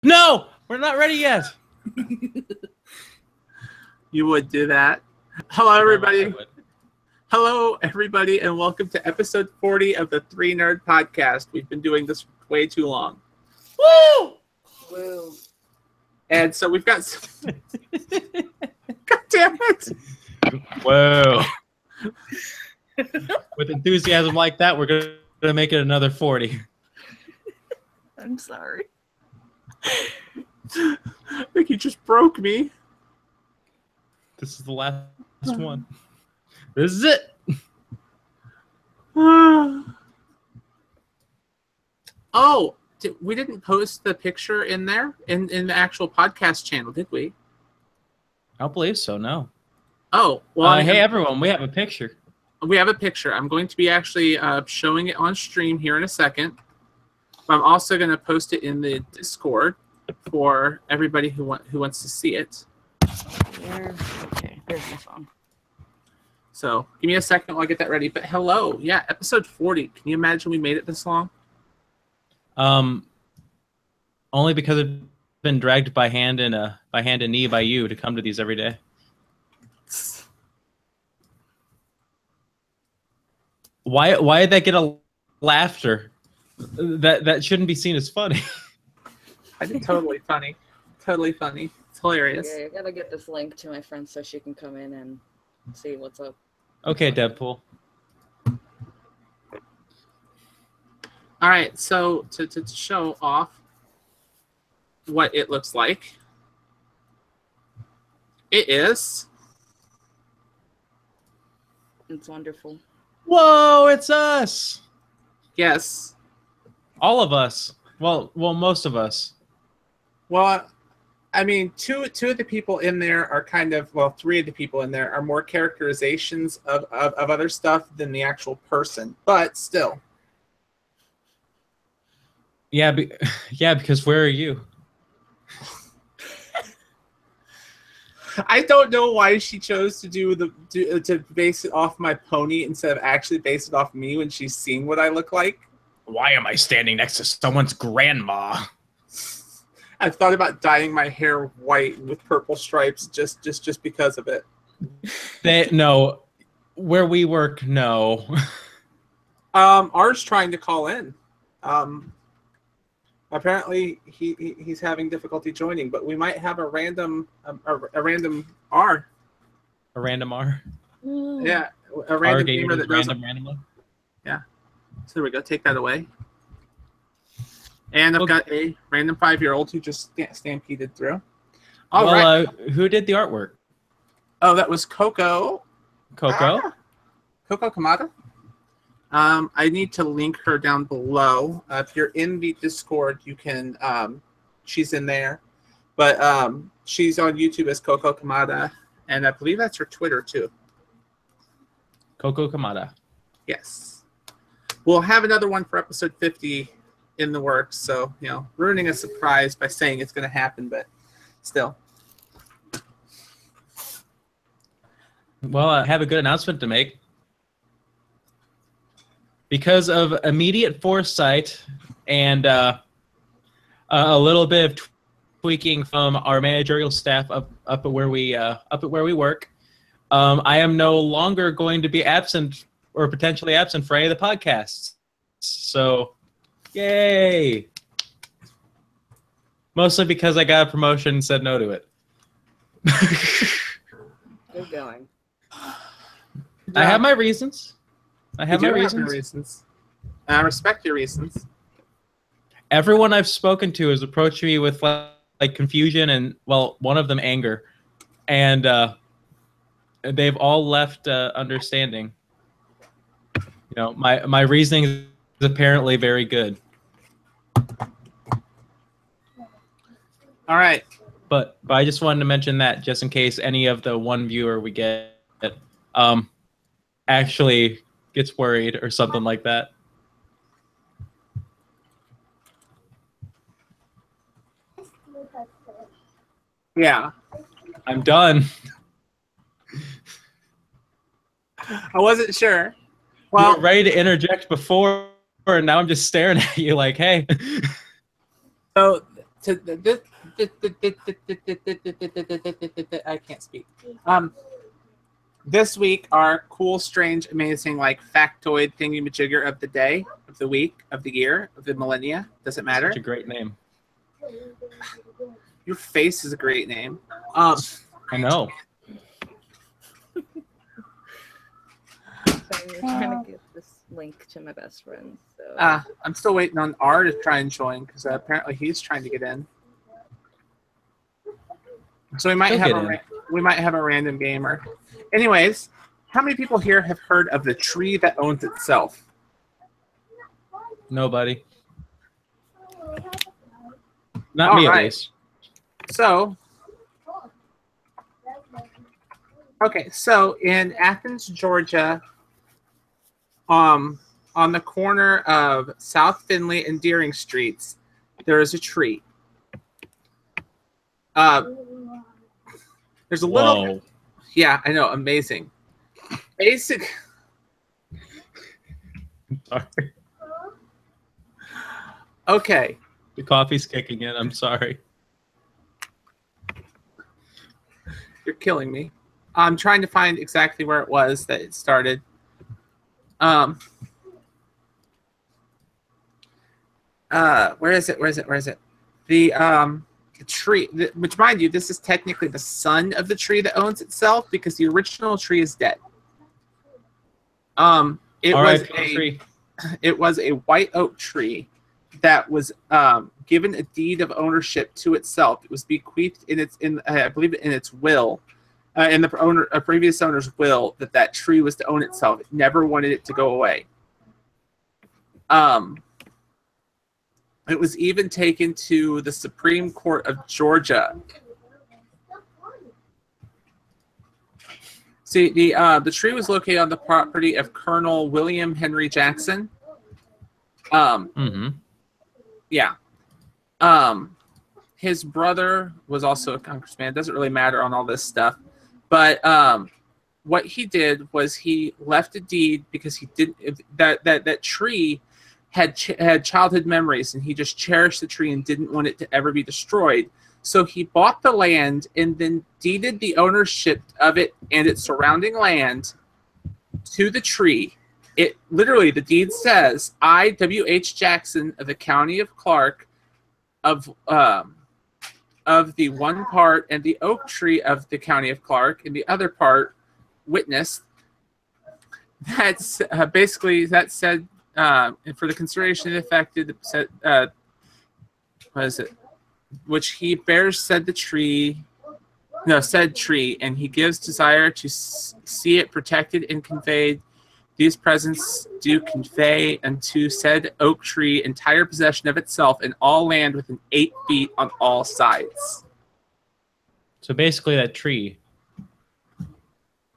No, we're not ready yet. You would do that. Hello, everybody. Hello, everybody, and welcome to episode 40 of the 3 Nerd Podcast. We've been doing this way too long. Woo! Woo. And so we've got some... God damn it! Whoa. With enthusiasm like that, we're going to make it another 40. I'm sorry. I think you just broke me. This is the last one. This is it. Oh, we didn't post the picture in there in the actual podcast channel, did we? I don't believe so, no. Oh, well. Hey, everyone, we have a picture. We have a picture. I'm going to be actually showing it on stream here in a second. But I'm also going to post it in the Discord for everybody who wants to see it. Okay, there's my phone. So give me a second while I get that ready. But hello, yeah, episode 40. Can you imagine we made it this long? Only because I've been dragged by hand and knee by you to come to these every day. Why did that get a laughter? That shouldn't be seen as funny. I think totally funny. Totally funny. It's hilarious. Okay, I gotta get this link to my friend so she can come in and see what's up. Okay, Deadpool. All right, so to show off what it looks like, it is. It's wonderful. Whoa, it's us. Yes. All of us. Well, most of us. Well, I mean, two of the people in there are kind of, well, 3 of the people in there are more characterizations of other stuff than the actual person, but still. Yeah, because where are you? I don't know why she chose to to base it off my pony instead of actually base it off me when she's seeing what I look like. Why am I standing next to someone's grandma? I've thought about dyeing my hair white with purple stripes just because of it. No, where we work, no. R's trying to call in. Apparently he's having difficulty joining, but we might have a random R. A random R? Yeah, a random gamer that does random. Yeah. So there we go. Take that away. And I've got a random 5-year-old who just stampeded through. All right. Who did the artwork? Oh, that was Coco. Coco? Coco Kamada. I need to link her down below. If you're in the Discord, you can. She's in there, but she's on YouTube as Coco Kamada, and I believe that's her Twitter too. Coco Kamada. Yes. We'll have another one for episode 50 in the works. So ruining a surprise by saying it's going to happen, but still. Well, I have a good announcement to make. Because of immediate foresight and a little bit of tweaking from our managerial staff up at where we work, I am no longer going to be absent or potentially absent for any of the podcasts. So, yay! Mostly because I got a promotion and said no to it. Good going. I have my reasons. I have my reasons. I respect your reasons. Everyone I've spoken to has approached me with like confusion and, well, one of them anger, and they've all left understanding. My reasoning is apparently very good. All right, but I just wanted to mention that just in case any of the one viewer we get actually gets worried or something like that. Yeah. I'm done. I wasn't sure. Well, you were ready to interject before, and now I'm just staring at you like, hey. So I can't speak. This week, our cool, strange, amazing, like factoid thingy-majigger of the day, of the week, of the year, of the millennia. Doesn't matter. Such a great name. Your face is a great name. I know. Sorry, we're trying to get this link to my best friend. So. I'm still waiting on R to try and join because apparently he's trying to get in. So we might have a random gamer. Anyways, how many people here have heard of the tree that owns itself? Nobody. Not me, at least. So, okay, so in Athens, Georgia, on the corner of South Finley and Deering Streets, there is a tree. There's a little... Whoa. Yeah, I know, amazing. Basic... Sorry. Okay. The coffee's kicking in. I'm sorry. You're killing me. I'm trying to find exactly where it was that it started. Where is it? Where is it? Where is it? The tree, which, mind you, this is technically the son of the tree that owns itself because the original tree is dead. It was a white oak tree that was given a deed of ownership to itself. It was bequeathed I believe in its will, in the previous owner's will, that tree was to own itself. It never wanted it to go away. It was even taken to the Supreme Court of Georgia. See, the tree was located on the property of Colonel William Henry Jackson. Yeah. His brother was also a congressman. It doesn't really matter on all this stuff. But what he did was he left a deed because he didn't that tree had childhood memories, and he just cherished the tree and didn't want it to ever be destroyed. So he bought the land and then deeded the ownership of it and its surrounding land to the tree. It literally, the deed says, I, W.H. Jackson of the county of Clark, of the one part, and the oak tree of the county of Clark, and the other part, witnessed. That's basically, that said, for the consideration of the affected, what is it? Which he bears said tree, and he gives desire to see it protected and conveyed. These presents do convey unto said oak tree entire possession of itself and all land within 8 feet on all sides. So basically, that tree.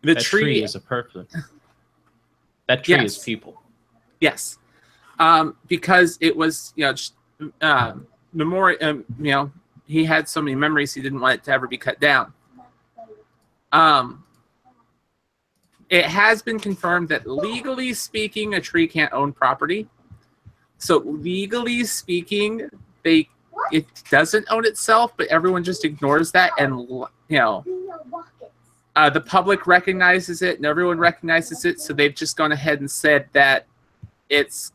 That tree is a person. That tree is people. Yes, because it was, just memorial. He had so many memories, he didn't want it to ever be cut down. It has been confirmed that legally speaking, a tree can't own property. So legally speaking, it doesn't own itself, but everyone just ignores that, and the public recognizes it, and everyone recognizes it. So they've just gone ahead and said that it's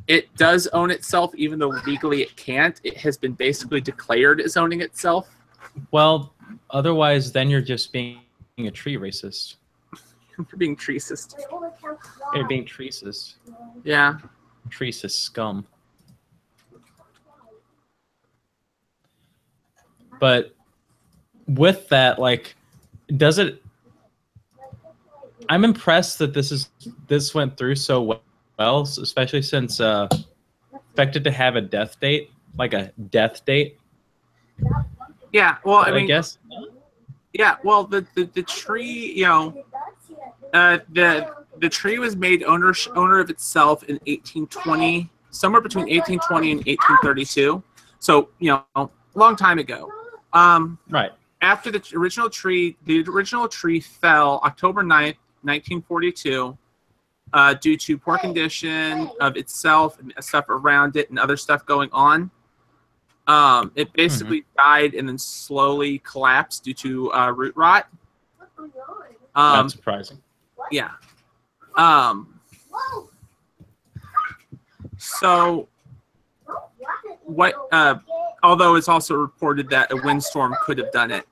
it does own itself, even though legally it can't. It has been basically declared as owning itself. Well, otherwise, then you're just being a tree racist. You're being treesist. You're being treesist. Yeah. Treesist scum. But with that, does it... I'm impressed that this went through so well, especially since expected to have a death date, like a death date. Yeah, well, I mean, guess. Yeah, well, the tree, the tree was made owner of itself in 1820, somewhere between 1820 and 1832. So, long time ago. Right. After the original tree fell October 9th, 1942, due to poor condition of itself and stuff around it and other stuff going on. It basically died and then slowly collapsed due to root rot. Not surprising. Yeah. So what? Although it's also reported that a windstorm could have done it,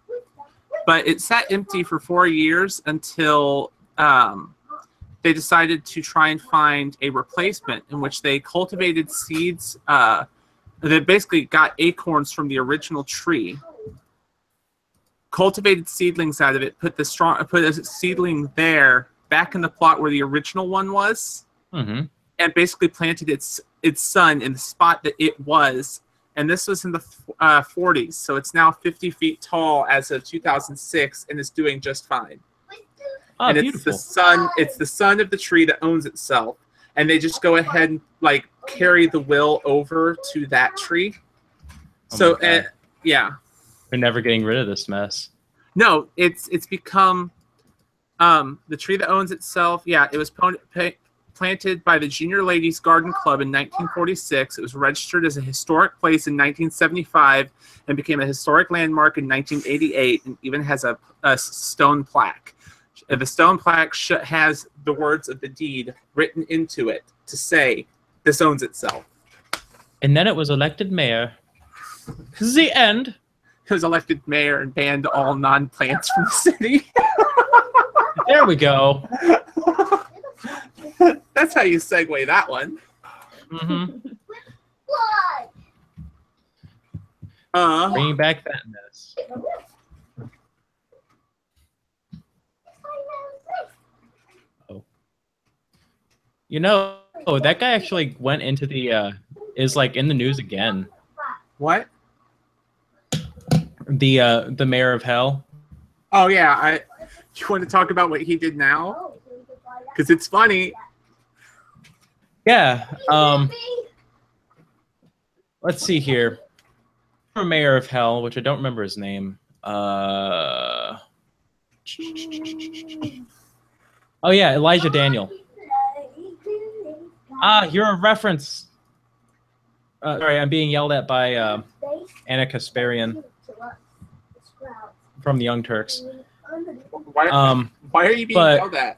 but it sat empty for 4 years until they decided to try and find a replacement, in which they cultivated seeds. They basically got acorns from the original tree, cultivated seedlings out of it, put a seedling there back in the plot where the original one was, and basically planted its son in the spot that it was. And this was in the 40s, so it's now 50 feet tall as of 2006, and is doing just fine. Oh, and beautiful. It's the son of the tree that owns itself, and they just go ahead and like carry the will over to that tree. Oh So yeah, they're never getting rid of this mess. No, it's become the tree that owns itself. Yeah, it was planted by the Junior Ladies Garden Club in 1946. It was registered as a historic place in 1975 and became a historic landmark in 1988, and even has a stone plaque. The stone plaque has the words of the deed written into it to say, this owns itself. And then it was elected mayor. The end. It was elected mayor and banned all non-plants from the city. There we go. That's how you segue that one. Bringing back that mess. Oh. You know, that guy actually went into the is like in the news again. What? The mayor of hell. Oh yeah, you want to talk about what he did now? Because it's funny. Yeah. Let's see here. Mayor of hell, which I don't remember his name. Oh yeah, Elijah Daniel. You're a reference. Sorry, I'm being yelled at by Anna Kasparian from the Young Turks. Why are you being yelled at?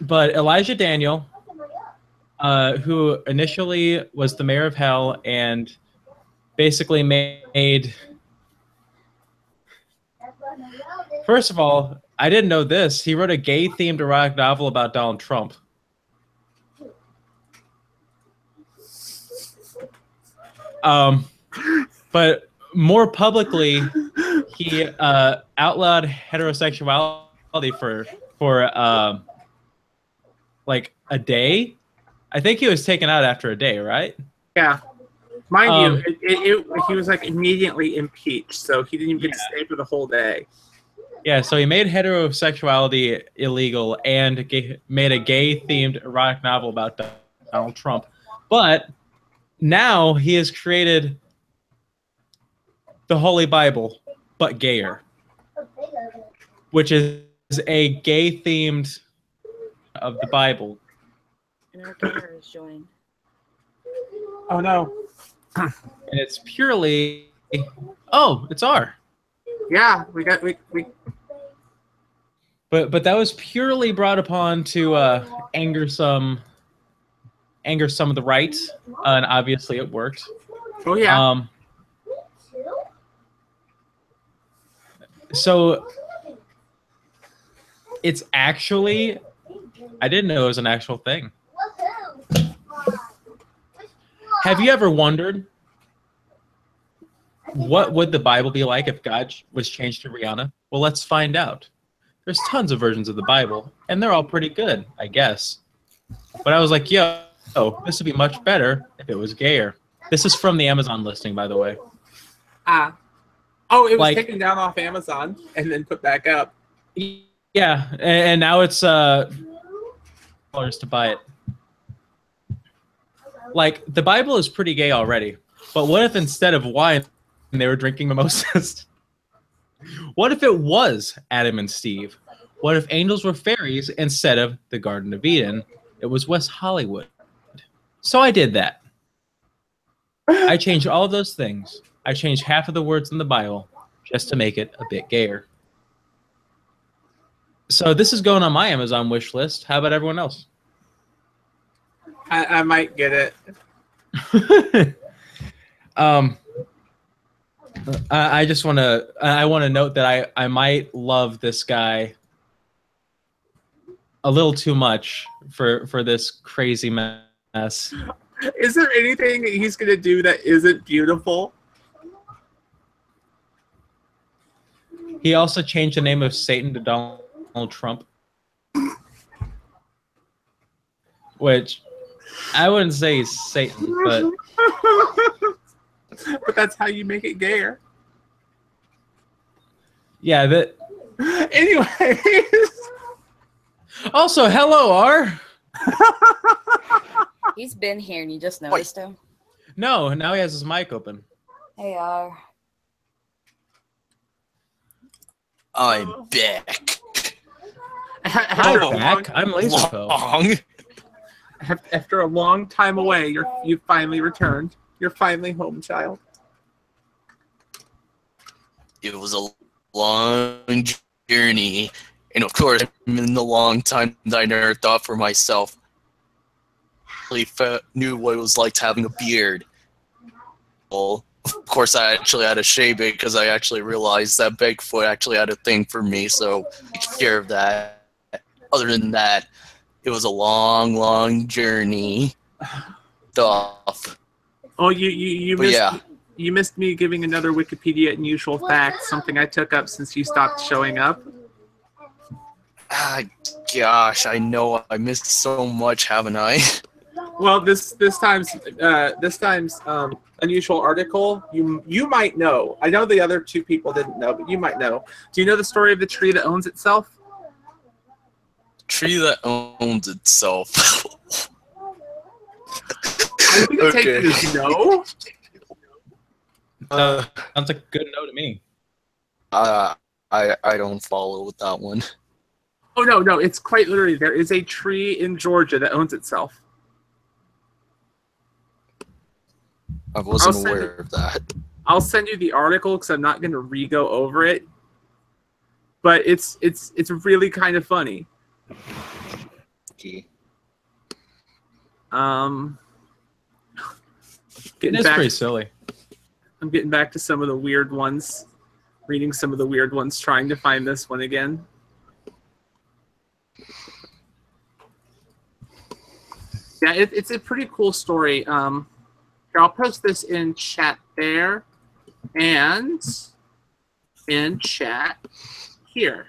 But Elijah Daniel, who initially was the mayor of hell and basically made... First of all, I didn't know this. He wrote a gay-themed erotic novel about Donald Trump. But more publicly, he outlawed heterosexuality for like a day. I think he was taken out after a day, right? Yeah. Mind you, he was like immediately impeached, so he didn't even get to stay for the whole day. Yeah, so he made heterosexuality illegal and made a gay-themed erotic novel about Donald Trump. But now he has created the Holy Bible, but gayer, which is a gay-themed of the Bible. And R-Gamer has joined. Oh no. And it's purely... Oh, it's R. Yeah, But that was purely brought upon to anger some of the right, and obviously it worked. Oh yeah. So it's actually, I didn't know it was an actual thing. Have you ever wondered what would the Bible be like if God was changed to Rihanna? Well, let's find out. There's tons of versions of the Bible, and they're all pretty good, I guess. But I was like, yo, this would be much better if it was gayer. This is from the Amazon listing, by the way. Oh, it was taken down off Amazon and then put back up. Yeah, and now it's $4 to buy it. Like, the Bible is pretty gay already, but what if instead of wine, they were drinking mimosas? What if it was Adam and Steve? What if angels were fairies instead of the Garden of Eden? It was West Hollywood. So I did that. I changed all of those things. I changed half of the words in the Bible just to make it a bit gayer. So this is going on my Amazon wish list. How about everyone else? I might get it. I just want to note that I might love this guy a little too much for this crazy mess. Is there anything he's gonna do that isn't beautiful? He also changed the name of Satan to Donald Trump, which I wouldn't say he's Satan, but but that's how you make it gayer. Yeah, that. Anyways. Also, hello, R. He's been here and you just noticed him. No, now he has his mic open. Hey, R. I'm back. After I'm back. I'm Lazrpo. After a long time away, you finally returned. You're finally home, child. It was a long journey, and of course, in the long time that I never thought for myself, I really knew what it was like having a beard. Well, of course, I actually had to shave it because I actually realized that Bigfoot actually had a thing for me, so I took care of that. Other than that, it was a long, long journey. Stuff. Oh, you missed me giving another Wikipedia unusual fact, something I took up since you stopped showing up. Ah, gosh, I know I missed so much, haven't I? Well, this time's unusual article. You might know. I know the other two people didn't know, but you might know. Do you know the story of the tree that owns itself? Tree that owns itself. I think it takes you to know. Sounds like a good no to me. I don't follow with that one. Oh no, it's quite literally there is a tree in Georgia that owns itself. I wasn't aware of that. I'll send you the article because I'm not going to re-go over it, but it's really kind of funny. Okay. It's pretty silly. I'm getting back to some of the weird ones, reading some of the weird ones, trying to find this one again. Yeah, it's a pretty cool story. Here, I'll post this in chat there, and in chat here.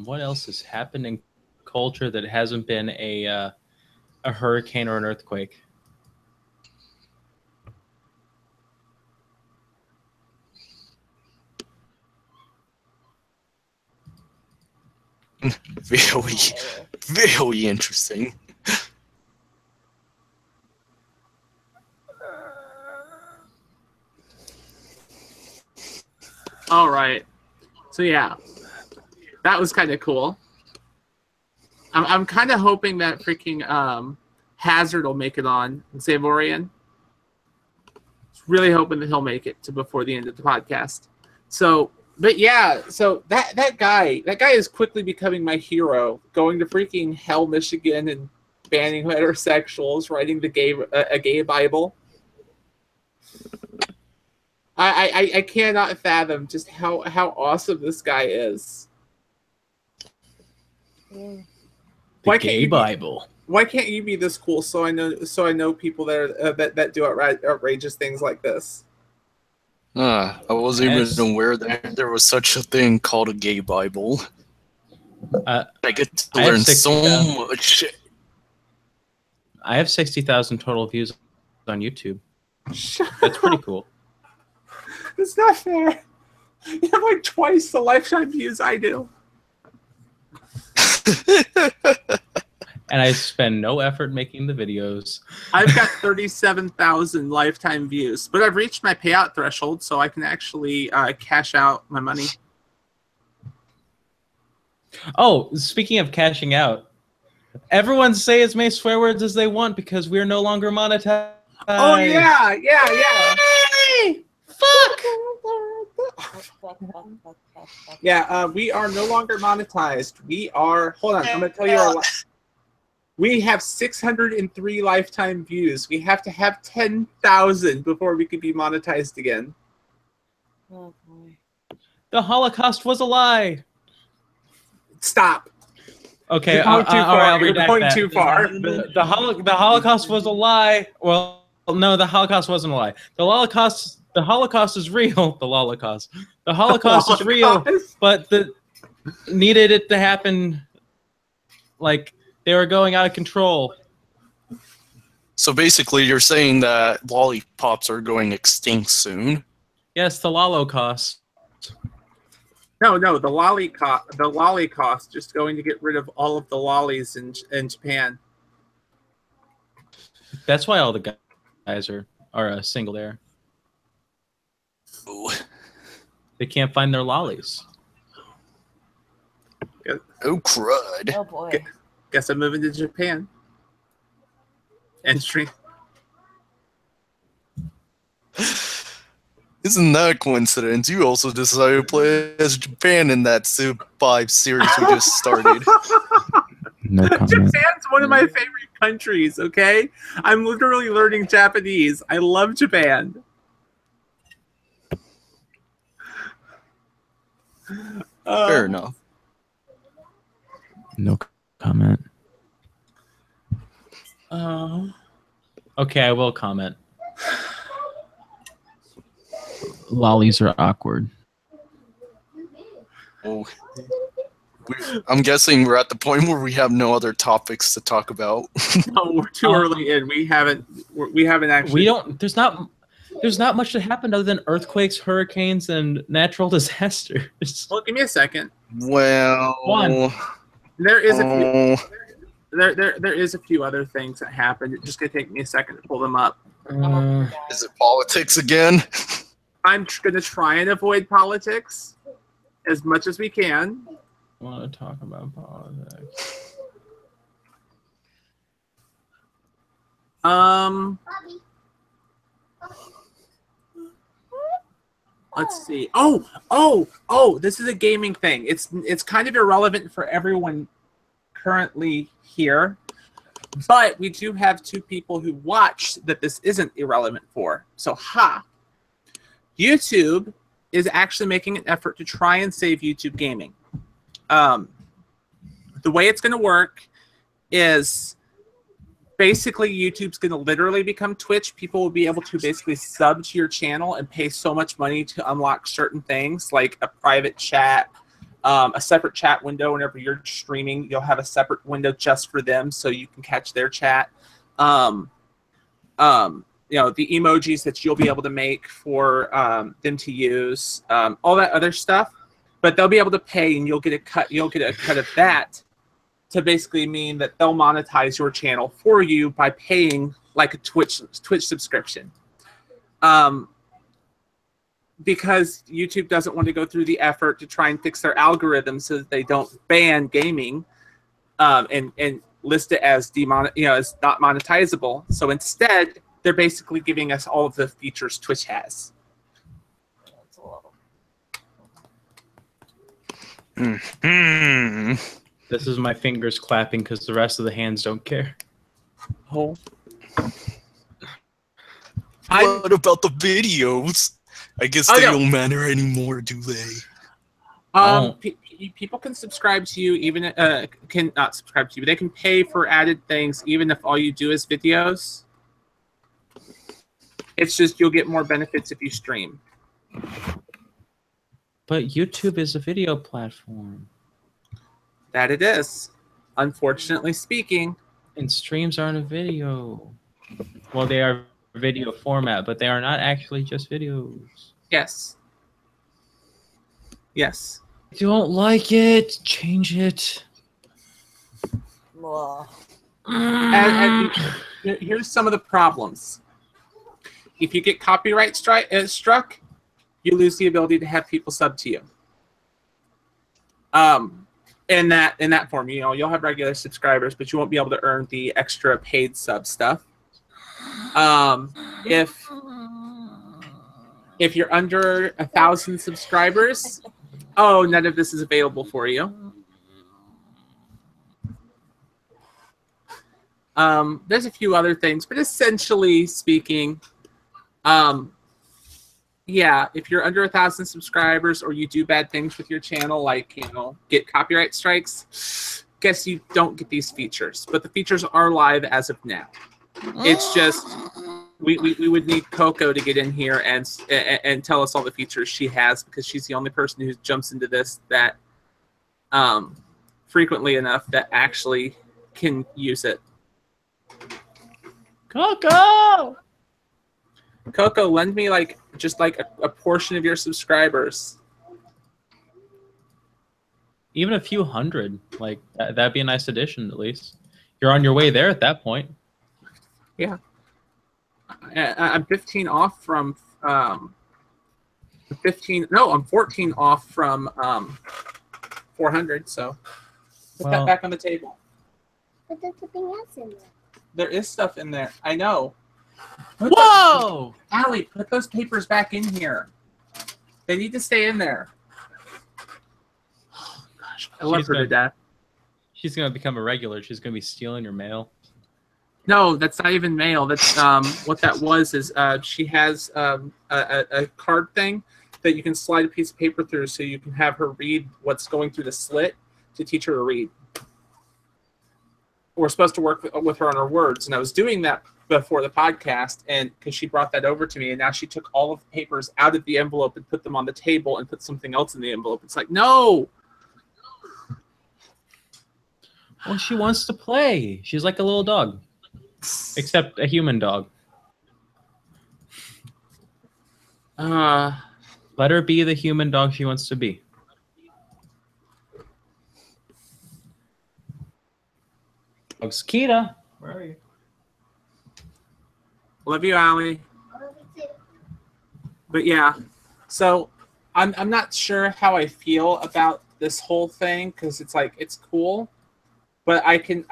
What else has happened in culture that hasn't been a hurricane or an earthquake? Very interesting. All right. So yeah, that was kind of cool. I'm kind of hoping that freaking Hazard will make it on Zavorian. Really hoping that he'll make it to before the end of the podcast. So, but yeah, so that guy is quickly becoming my hero. Going to freaking hell, Michigan, and banning heterosexuals, writing a gay Bible. I cannot fathom just how awesome this guy is. The gay Bible. Why can't you be this cool? So I know people that do outrageous things like this. I wasn't even aware that there was such a thing called a gay Bible. I get to learn so much. I have 60,000 total views on YouTube. That's pretty cool. It's not fair. You have like twice the lifetime views I do. And I spend no effort making the videos. I've got 37,000 lifetime views, but I've reached my payout threshold, so I can actually cash out my money. Oh, speaking of cashing out, everyone say as many swear words as they want because we're no longer monetized. Oh yeah, yeah, yeah. Yay! Fuck! Yeah, we are no longer monetized. We are. Hold on, I'm gonna tell you our. We have 603 lifetime views. We have to have 10,000 before we could be monetized again. Oh boy. The Holocaust was a lie. Stop. Okay, You're going too all far. right, I'll You're redact going that. too far. The Holocaust was a lie. Well, no, the Holocaust wasn't a lie. The Holocaust is real. The Holocaust is real, but needed it to happen. Like they were going out of control. So basically, you're saying that lollipops are going extinct soon? Yes, the Holocaust. No, the lollicost just going to get rid of all of the lollies in Japan. That's why all the guys are single there. Oh, They can't find their lollies. oh crud. Oh boy. Guess I'm moving to Japan. And stream. Isn't that a coincidence? You also decided to play as Japan in that Civ 5 series we just started. No comment. Japan's one of my favorite countries, okay? I'm literally learning Japanese. I love Japan. Fair enough. No comment. Okay, I will comment. Lollies are awkward. Oh. I'm guessing we're at the point where we have no other topics to talk about. No, we're too early in. We haven't actually. We don't. There's not much that happened other than earthquakes, hurricanes, and natural disasters. Well, give me a second. Well, One. There is a few. There is a few other things that happened. It's just gonna take me a second to pull them up. Is it politics again? I'm gonna try and avoid politics as much as we can. Want to talk about politics? Let's see. Oh! This is a gaming thing. It's kind of irrelevant for everyone currently here, but we do have two people who watch that this isn't irrelevant for. So, YouTube is actually making an effort to try and save YouTube gaming. The way it's going to work is basically YouTube's going to literally become Twitch. People will be able to basically sub to your channel and pay so much money to unlock certain things like a private chat, a separate chat window. Whenever you're streaming, you'll have a separate window just for them so you can catch their chat. You know, the emojis that you'll be able to make for them to use, all that other stuff. But they'll be able to pay, and you'll get a cut. You'll get a cut of that to basically mean that they'll monetize your channel for you by paying like a Twitch subscription. Because YouTube doesn't want to go through the effort to try and fix their algorithm so that they don't ban gaming and list it as as not monetizable. So instead, they're basically giving us all of the features Twitch has. This is my fingers clapping because the rest of the hands don't care. Oh. What about the videos? I guess they don't matter anymore, do they? People can subscribe to you, even can not subscribe to you, but they can pay for added things, even if all you do is videos. It's just you'll get more benefits if you stream. But YouTube is a video platform. That it is, unfortunately speaking. And streams aren't a video. Well, they are video format, but they are not actually just videos. Yes. Yes. If you don't like it, change it. And here's some of the problems. If you get copyright struck, you lose the ability to have people sub to you. in that form. You know, you'll have regular subscribers, but you won't be able to earn the extra paid sub stuff. If you're under 1,000 subscribers, oh, none of this is available for you. There's a few other things, but essentially speaking, yeah, if you're under 1,000 subscribers or you do bad things with your channel, like, you know, get copyright strikes, guess you don't get these features. But the features are live as of now. It's just we would need Coco to get in here and tell us all the features she has, because she's the only person who jumps into this that frequently enough that actually can use it. Coco! Coco, lend me just a portion of your subscribers. Even a few hundred, like that'd be a nice addition at least. You're on your way there at that point. Yeah. I'm 15 off from 15. No, I'm 14 off from 400. So put that back on the table. But there's something else in there. There is stuff in there. I know. Whoa! Allie, put those papers back in here. They need to stay in there. Oh, gosh, I love her to death. She's gonna become a regular. She's gonna be stealing your mail. No, that's not even mail. That's what that was. Is she has a card thing that you can slide a piece of paper through, so you can have her read what's going through the slit to teach her to read. We're supposed to work with her on her words, and I was doing that before the podcast, and because she brought that over to me, and now she took all of the papers out of the envelope and put them on the table and put something else in the envelope. It's like, no. Well, she wants to play. She's like a little dog, except a human dog. Let her be the human dog she wants to be. Kita, where are you? Love you, Allie. But yeah, so I'm not sure how I feel about this whole thing, because it's like, it's cool, but I can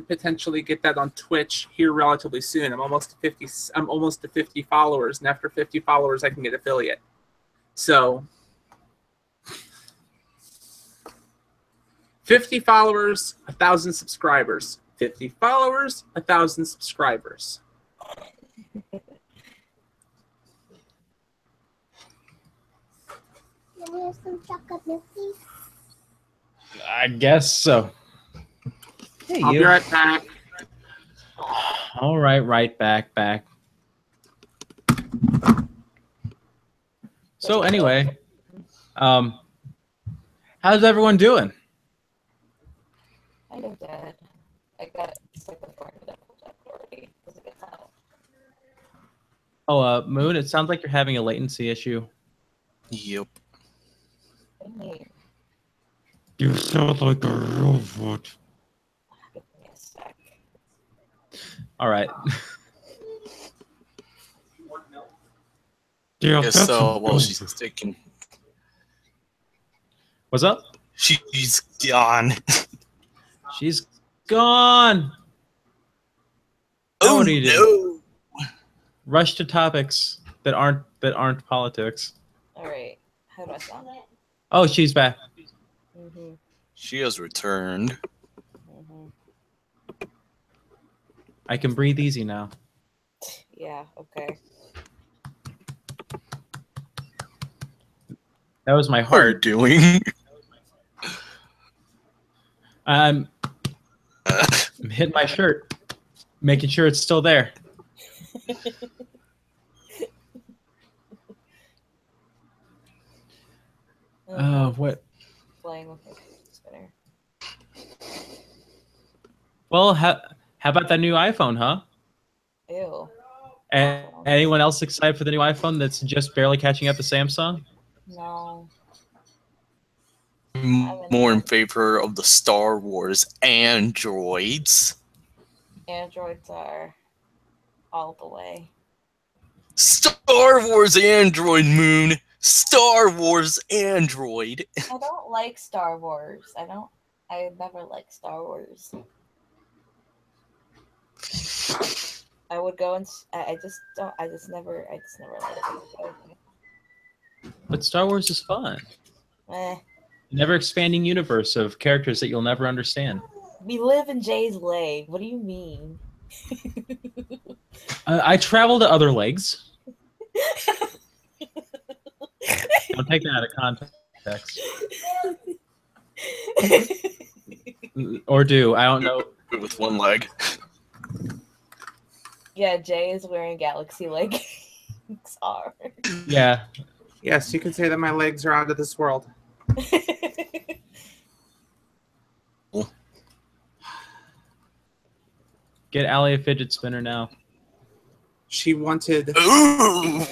potentially get that on Twitch here relatively soon. I'm almost to 50 followers, and after 50 followers I can get affiliate. So 50 followers, 1,000 subscribers. 50 followers, 1,000 subscribers. Can we have some chocolate milk, please? I guess so. Hey, I'll be right back. All right, right back. So anyway, how's everyone doing? Kind of dead. I got sick of going to that already because it gets out. Oh, Moon, it sounds like you're having a latency issue. Yep. You sound like a robot. Give me a sec. All right. Yeah, Guess that's so. a Well, robot. she's taking. What's up? She's gone. She's gone. Oh what do you do? no! Rush to topics that aren't politics. All right. How do I sound? Oh, she's back. Mhm. She has returned. Mhm. I can breathe easy now. Yeah. Okay. That was my What are you heart. doing? I'm hitting my shirt, making sure it's still there. What? Playing with my spinner. Well, how about that new iPhone, huh? Ew. Anyone else excited for the new iPhone that's just barely catching up to Samsung? No. More in favor of the Star Wars androids. Androids are all the way. Star Wars Android, Moon. Star Wars Android. I don't like Star Wars. I I never liked Star Wars. I would go and I just don't. I just never liked it. But Star Wars is fun. Eh. Never expanding universe of characters that you'll never understand. We live in Jay's leg. What do you mean? I travel to other legs. Don't take that out of context. Or do. I don't know. With one leg. Yeah, Jay is wearing galaxy leggings. Are. Yeah. Yes, you can say that my legs are out of this world. Get Allie a fidget spinner now. She wanted. Ooh!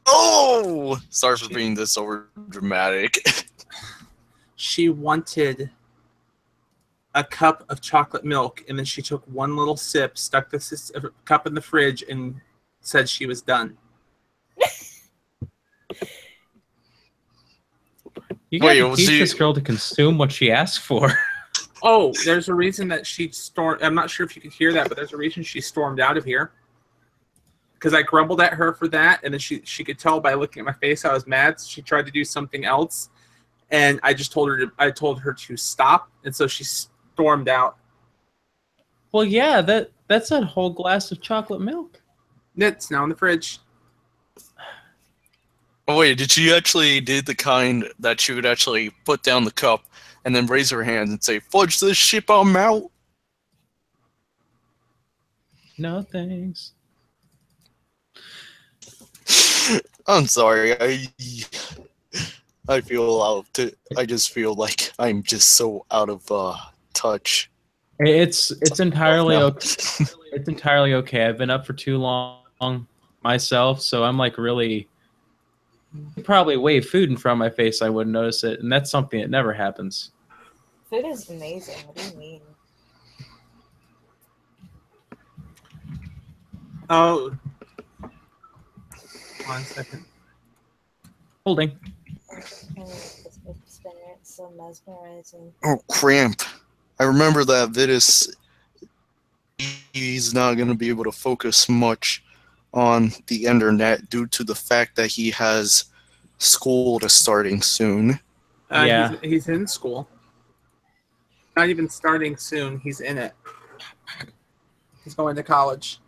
Oh! Sorry for being this over dramatic. She wanted a cup of chocolate milk, and then she took one little sip, stuck the cup in the fridge, and said she was done. You gotta teach this girl to consume what she asked for. Oh, there's a reason that she stormed. I'm not sure if you could hear that, but there's a reason she stormed out of here. Because I grumbled at her for that, and then she could tell by looking at my face I was mad. So she tried to do something else, and I just told her to stop, and so she stormed out. Well, yeah, that's a whole glass of chocolate milk. It's now in the fridge. Oh wait, did she actually did the kind that she would actually put down the cup and then raise her hand and say, "Fudge this shit, I'm out"? No thanks. I'm sorry. I feel I just feel like I'm just so out of touch. It's entirely okay. It's entirely okay. I've been up for too long myself, so I'm like really probably wave food in front of my face. I wouldn't notice it, and that's something that never happens. Food is amazing. What do you mean? Oh. 1 second. Holding. It's so mesmerizing. Oh, cramp. I remember that Vitus, he's not going to be able to focus much on the internet due to the fact that he has school starting soon. Yeah. He's in school. Not even starting soon. He's in it. He's going to college.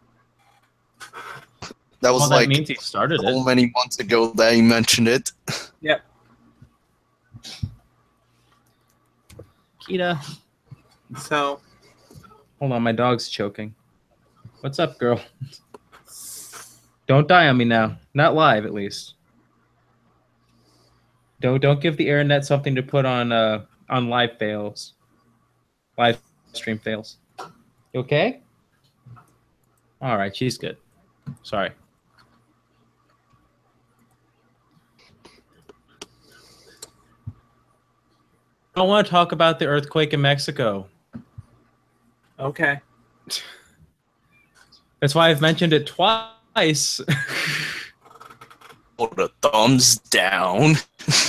That was that means he started so many months ago that he mentioned it. Yep. Kita. So. Hold on, my dog's choking. What's up, girl? Don't die on me now. Not live, at least. Don't give the internet something to put on live fails. Live stream fails. You okay? All right, she's good. Sorry. I want to talk about the earthquake in Mexico. Okay. That's why I've mentioned it twice. Put a thumbs down.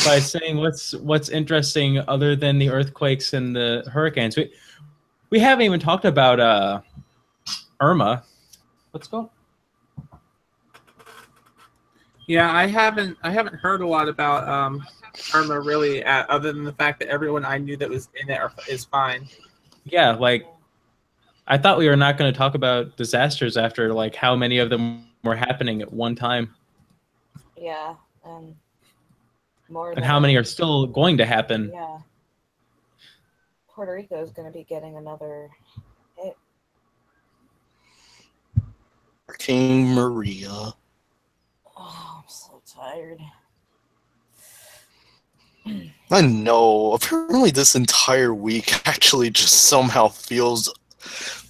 By saying what's interesting other than the earthquakes and the hurricanes. We haven't even talked about Irma. Let's go. Yeah, I haven't heard a lot about Irma really, other than the fact that everyone I knew that was in it is fine. Yeah, like I thought we were not going to talk about disasters after like how many of them were happening at one time. Yeah, more. And how many are still going to happen. Yeah. Puerto Rico is going to be getting another hit. King Maria. Oh, I'm so tired. I know. Apparently this entire week actually just somehow feels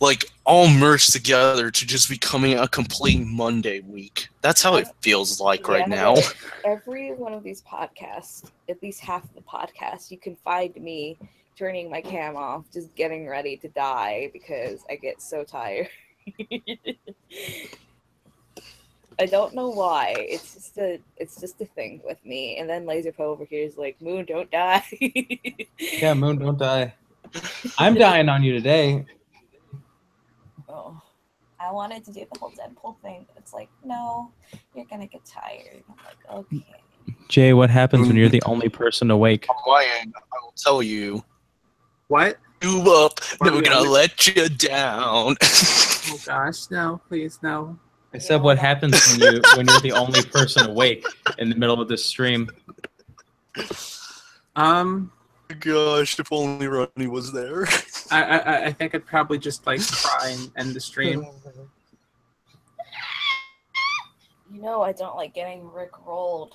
like all merged together to just becoming a complete Monday week. That's how it feels like right now. Every one of these podcasts, at least half of the podcast, you can find me turning my cam off, just getting ready to die because I get so tired. I don't know why. It's just a thing with me. And then Lazrpo over here is like, Moon, don't die. Yeah, Moon, don't die. I'm dying on you today. Oh, I wanted to do the whole Deadpool thing, but it's like, no, you're gonna get tired. I'm like, okay. Jay, what happens when you're the only person awake? On my end, I will tell you. What? You up, Why never we gonna only- let you down. Oh gosh, no, please, no. I said, what happens when you're the only person awake in the middle of this stream? Gosh, if only Ronnie was there. I think I'd probably just like cry and end the stream. You know, I don't like getting Rick-rolled.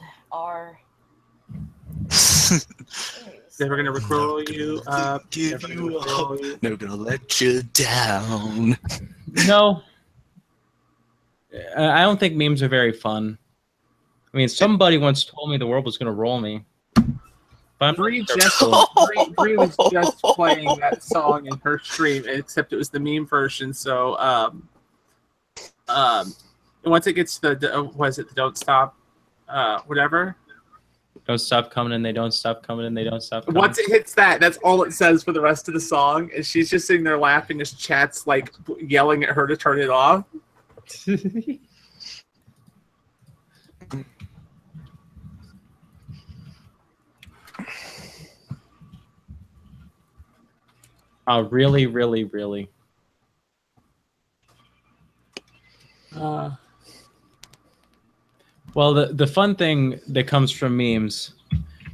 Never gonna rickroll you up. Give Never gonna you rickroll up. you. Never gonna let you down. No. I don't think memes are very fun. I mean, somebody once told me the world was going to roll me. But I'm Bree not just sure. Bree was just playing that song in her stream, except it was the meme version. So once it gets to the was it the don't stop whatever. Don't stop coming and they don't stop coming and they don't stop coming. Once it hits that, that's all it says for the rest of the song. And she's just sitting there laughing as chat's like yelling at her to turn it off. Really, really, really. Well, the fun thing that comes from memes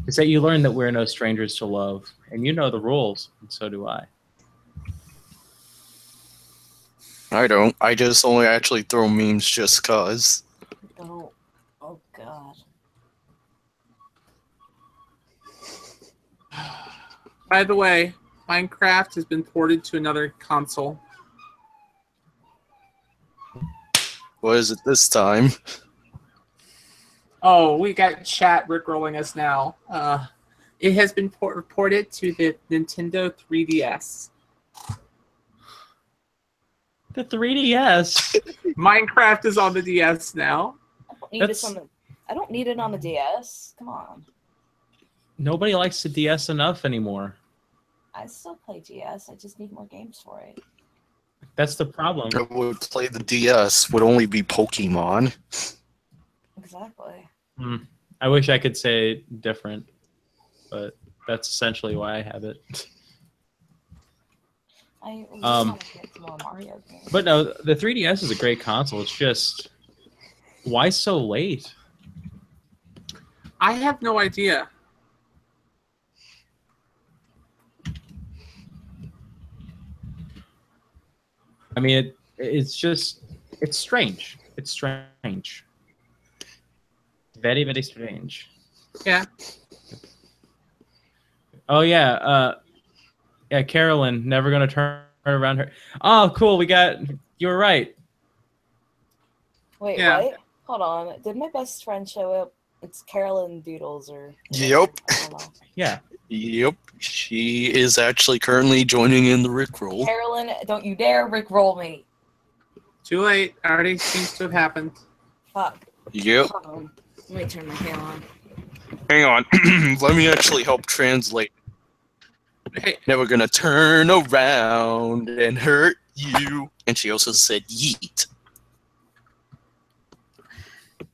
is that you learn that we're no strangers to love, and you know the rules, and so do I. I don't. I just only actually throw memes just cause. Oh God. By the way, Minecraft has been ported to another console. What is it this time? Oh, we got chat rickrolling us now. It has been ported to the Nintendo 3DS. The 3DS. Minecraft is on the DS now. I don't need it on the DS. Come on. Nobody likes the DS enough anymore. I still play DS. I just need more games for it. That's the problem. I would play the DS would only be Pokemon. Exactly. I wish I could say different, but that's essentially why I have it. I really want to get some more Mario games. But no, the 3DS is a great console. It's just, why so late? I have no idea. I mean, it's just, it's strange. It's strange. Very, very strange. Yeah. Oh, yeah. Yeah, Carolyn, never going to turn around her. Oh, cool. You were right. Wait, Yeah. what? Hold on. Did my best friend show up? It's Carolyn Doodles or... Yep. I don't know. Yeah. Yep. She is actually currently joining in the Rickroll. Carolyn, don't you dare Rickroll me. Too late. Already seems to have happened. Fuck. Yep. Hold on. Let me turn my cam on. Hang on. Let me actually help translate. Hey, Never gonna turn around and hurt you. And she also said yeet.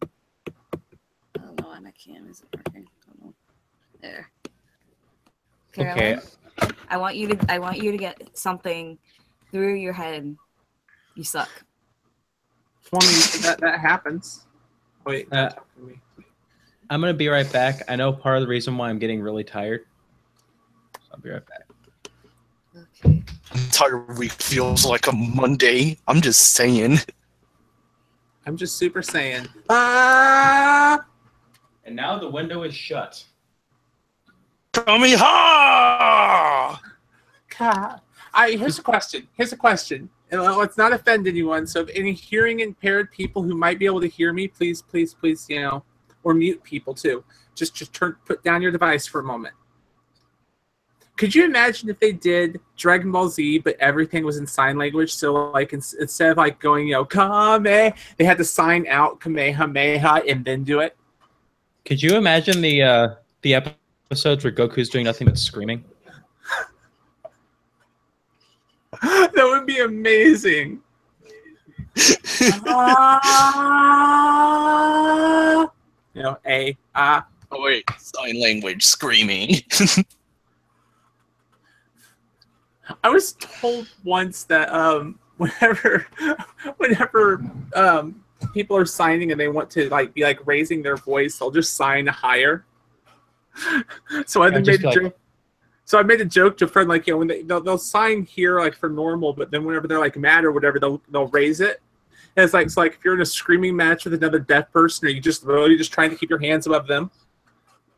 I don't know why my cam isn't working. Hold on. There. Okay. Carolyn, I want you to get something through your head. You suck. well, I mean, that happens. Wait, not talking to me. I'm going to be right back. I know part of the reason why I'm getting really tired. So I'll be right back. Okay. Entire week feels like a Monday. I'm just saying. I'm just super saying. Ah! And now the window is shut. Kamiha! God. Here's a question. And let's not offend anyone. So if any hearing impaired people who might be able to hear me, please, or mute people too. Just put down your device for a moment. Could you imagine if they did Dragon Ball Z, but everything was in sign language? So, like, instead of like going, Kame, they had to sign out Kamehameha and then do it. Could you imagine the episodes where Goku's doing nothing but screaming? That would be amazing. Oh wait, sign language screaming. I was told once that whenever people are signing and they want to be raising their voice, they'll just sign higher. So I made a joke. So I made a joke to a friend, when they'll sign here for normal, but then whenever they're mad or whatever, they'll raise it. And it's if you're in a screaming match with another deaf person, are you just literally just trying to keep your hands above them?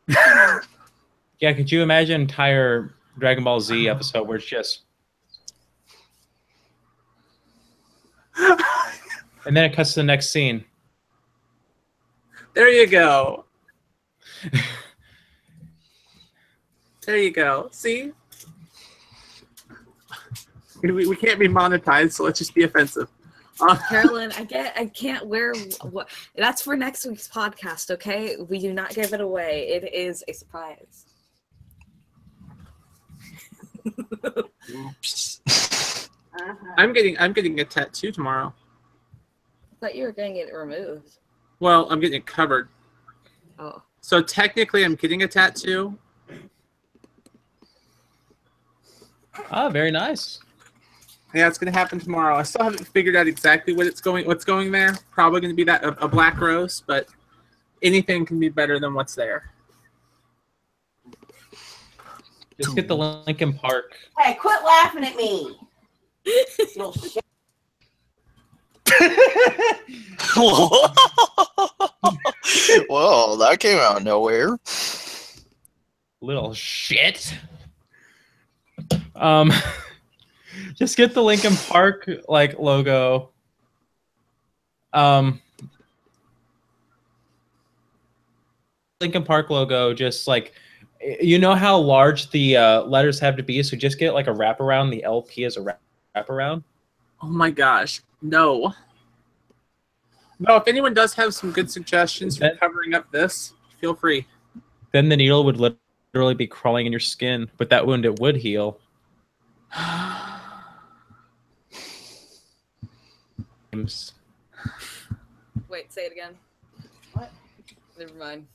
Yeah, could you imagine an entire Dragon Ball Z episode where it's just, and then it cuts to the next scene. There you go. There you go. See? We can't be monetized, so let's just be offensive. Carolyn, I can't wear what. That's for next week's podcast, okay? We do not give it away. It is a surprise. Oops. I'm getting a tattoo tomorrow. I thought you were going to get it removed. Well, I'm getting it covered. Oh. So technically, I'm getting a tattoo. Oh, very nice. Yeah, it's going to happen tomorrow. I still haven't figured out exactly what's going there. Probably going to be a black rose, but anything can be better than what's there. Just get the Lincoln Park. Hey, quit laughing at me. Little shit. Well, that came out of nowhere. Little shit. Just get the Lincoln Park logo. Lincoln Park logo, just you know how large the letters have to be, so just get a wraparound. The LP as a wraparound. Oh my gosh, no. No, if anyone does have some good suggestions for covering up this, feel free. Then the needle would literally be crawling in your skin, but that wound, it would heal. Wait, say it again. What? Never mind.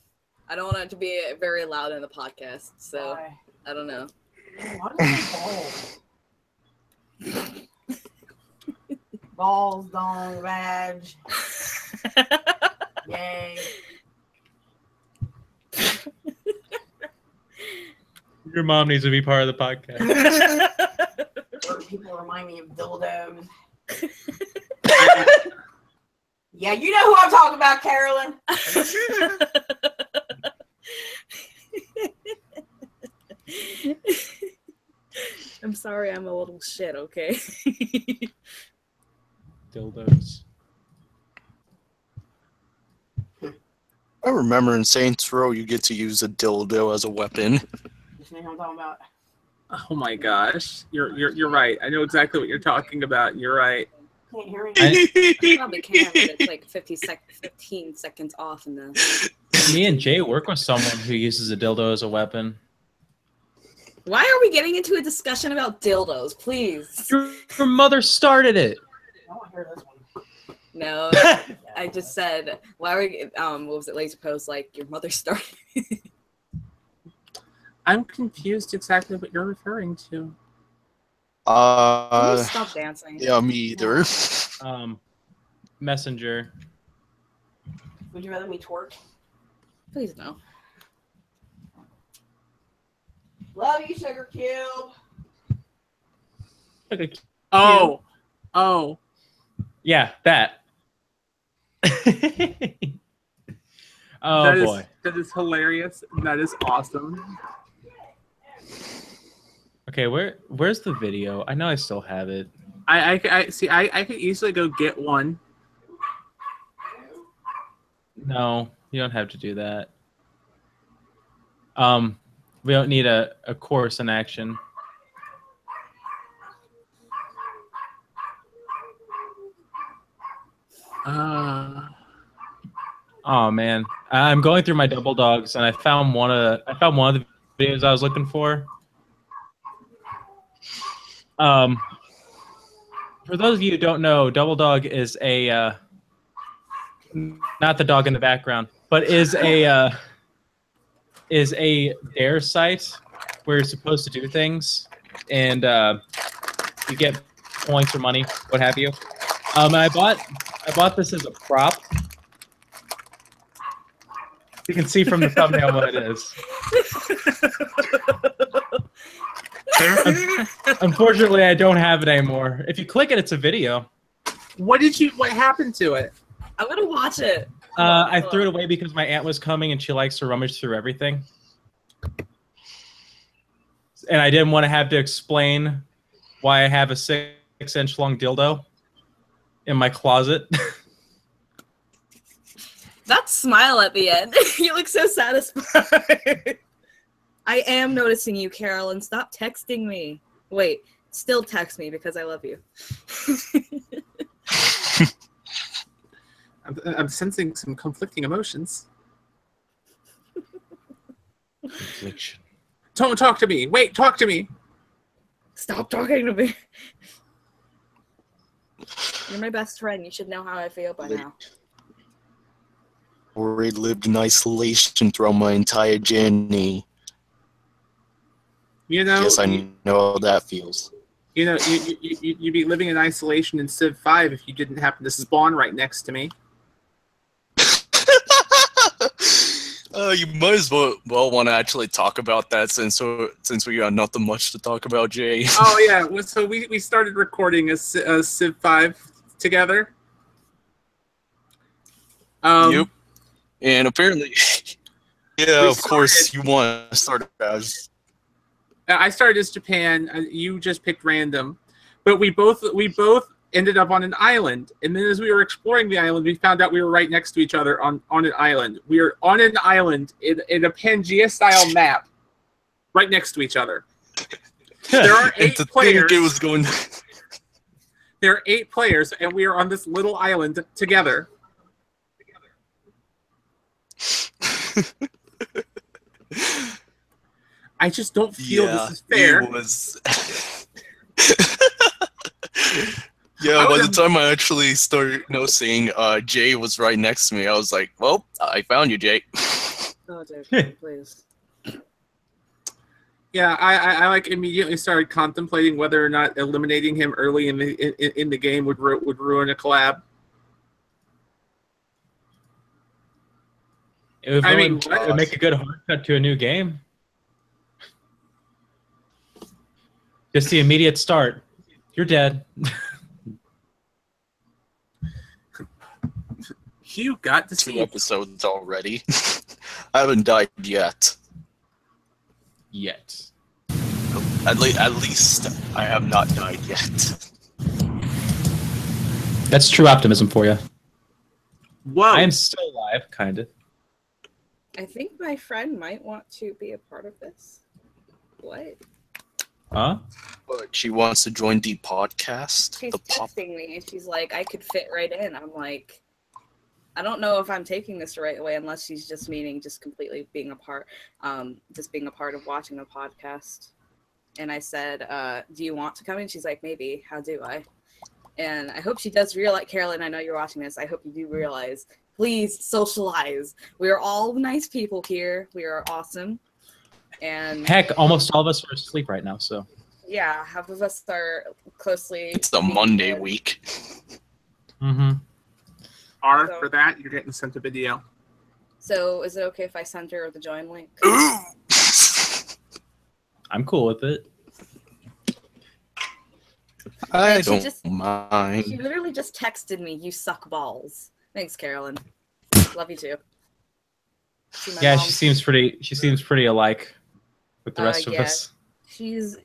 I don't want it to be very loud in the podcast, so Why? I don't know. What is balls? Balls, dong, vag. Yay. Your mom needs to be part of the podcast. Or people remind me of dildos. Yeah, you know who I'm talking about, Carolyn. I'm sorry, I'm a little shit, okay? Dildos. I remember in Saints Row you get to use a dildo as a weapon. You know who I'm talking about. Oh my gosh, you're right. I know exactly what you're talking about. You're right. Can't hear me. I probably can, but it's 15 seconds off in the... Me and Jay work with someone who uses a dildo as a weapon. Why are we getting into a discussion about dildos, please? Your mother started it. I want to hear this one. No, I just said, why are we, what was it, Lazrpo, your mother started. I'm confused exactly what you're referring to. Can you stop dancing? Yeah, me either. Messenger. Would you rather me twerk? Please no. Love you, Sugar Cube. Okay. Oh. Yeah, that. Oh boy. That is hilarious. That is awesome. Okay, where's the video? I know I still have it. I see. I could easily go get one. No, you don't have to do that. We don't need a course in action. Oh man, I'm going through my double dogs, and I found one of the videos I was looking for. For those of you who don't know, double dog is a not the dog in the background, but is a dare site where you're supposed to do things, and you get points or money, what have you. I bought this as a prop. You can see from the thumbnail what it is. Unfortunately, I don't have it anymore. If you click it, it's a video. What happened to it? I'm gonna watch it. I threw it away because my aunt was coming and she likes to rummage through everything. And I didn't want to have to explain why I have a 6-inch long dildo in my closet. That smile at the end. You look so satisfied. I am noticing you, Carolyn. Stop texting me. Wait, still text me because I love you. I'm sensing some conflicting emotions. Confliction. Don't talk to me. Wait, talk to me. Stop talking to me. You're my best friend. You should know how I feel by now. Already lived in isolation throughout my entire journey. You know, Yes, I know how that feels. You know, you'd be living in isolation in Civ 5 if you didn't happen to spawn right next to me. You might as well want to actually talk about that since we got nothing much to talk about, Jay. Oh yeah, so we started recording a Civ 5 together. Yep. And apparently, yeah, of course, you want to start as. I started as Japan. You just picked random, but we both ended up on an island. And then as we were exploring the island, we found out we were right next to each other on an island. We are on an island in a Pangea-style map, right next to each other. There are 8 players. It was going. There are 8 players, and we are on this little island together. I just don't feel this is fair. It was. Yeah, by the time I actually started noticing Jay was right next to me, I was like, well, I found you, Jay. Oh, dude, please. Yeah, I like immediately started contemplating whether or not eliminating him early in the game would ruin a collab. It would make a good hard cut to a new game. Just the immediate start. You're dead. You got to 2 episodes already. I haven't died yet. Yet. At least I have not died yet. That's true optimism for you. Whoa! I am still alive, kind of. I think my friend might want to be a part of this. What? Huh? But she wants to join the podcast. She's the texting me and she's like, I could fit right in. I'm like, I don't know if I'm taking this the right way unless she's just meaning just completely being a part, just being a part of watching the podcast. And I said, do you want to come in? She's like, maybe. How do I? And I hope she does realize, Carolyn, I know you're watching this. I hope you do realize, please socialize. We are all nice people here. We are awesome. And heck, almost all of us are asleep right now, so. Yeah, half of us are closely. It's the Monday week. Mm-hmm. For that, you're getting sent a video. So is it okay if I send her the join link? I'm cool with it. I don't mind. She literally just texted me, "You suck balls." Thanks, Carolyn. Love you too. Yeah, she seems pretty alike with the rest of us. She's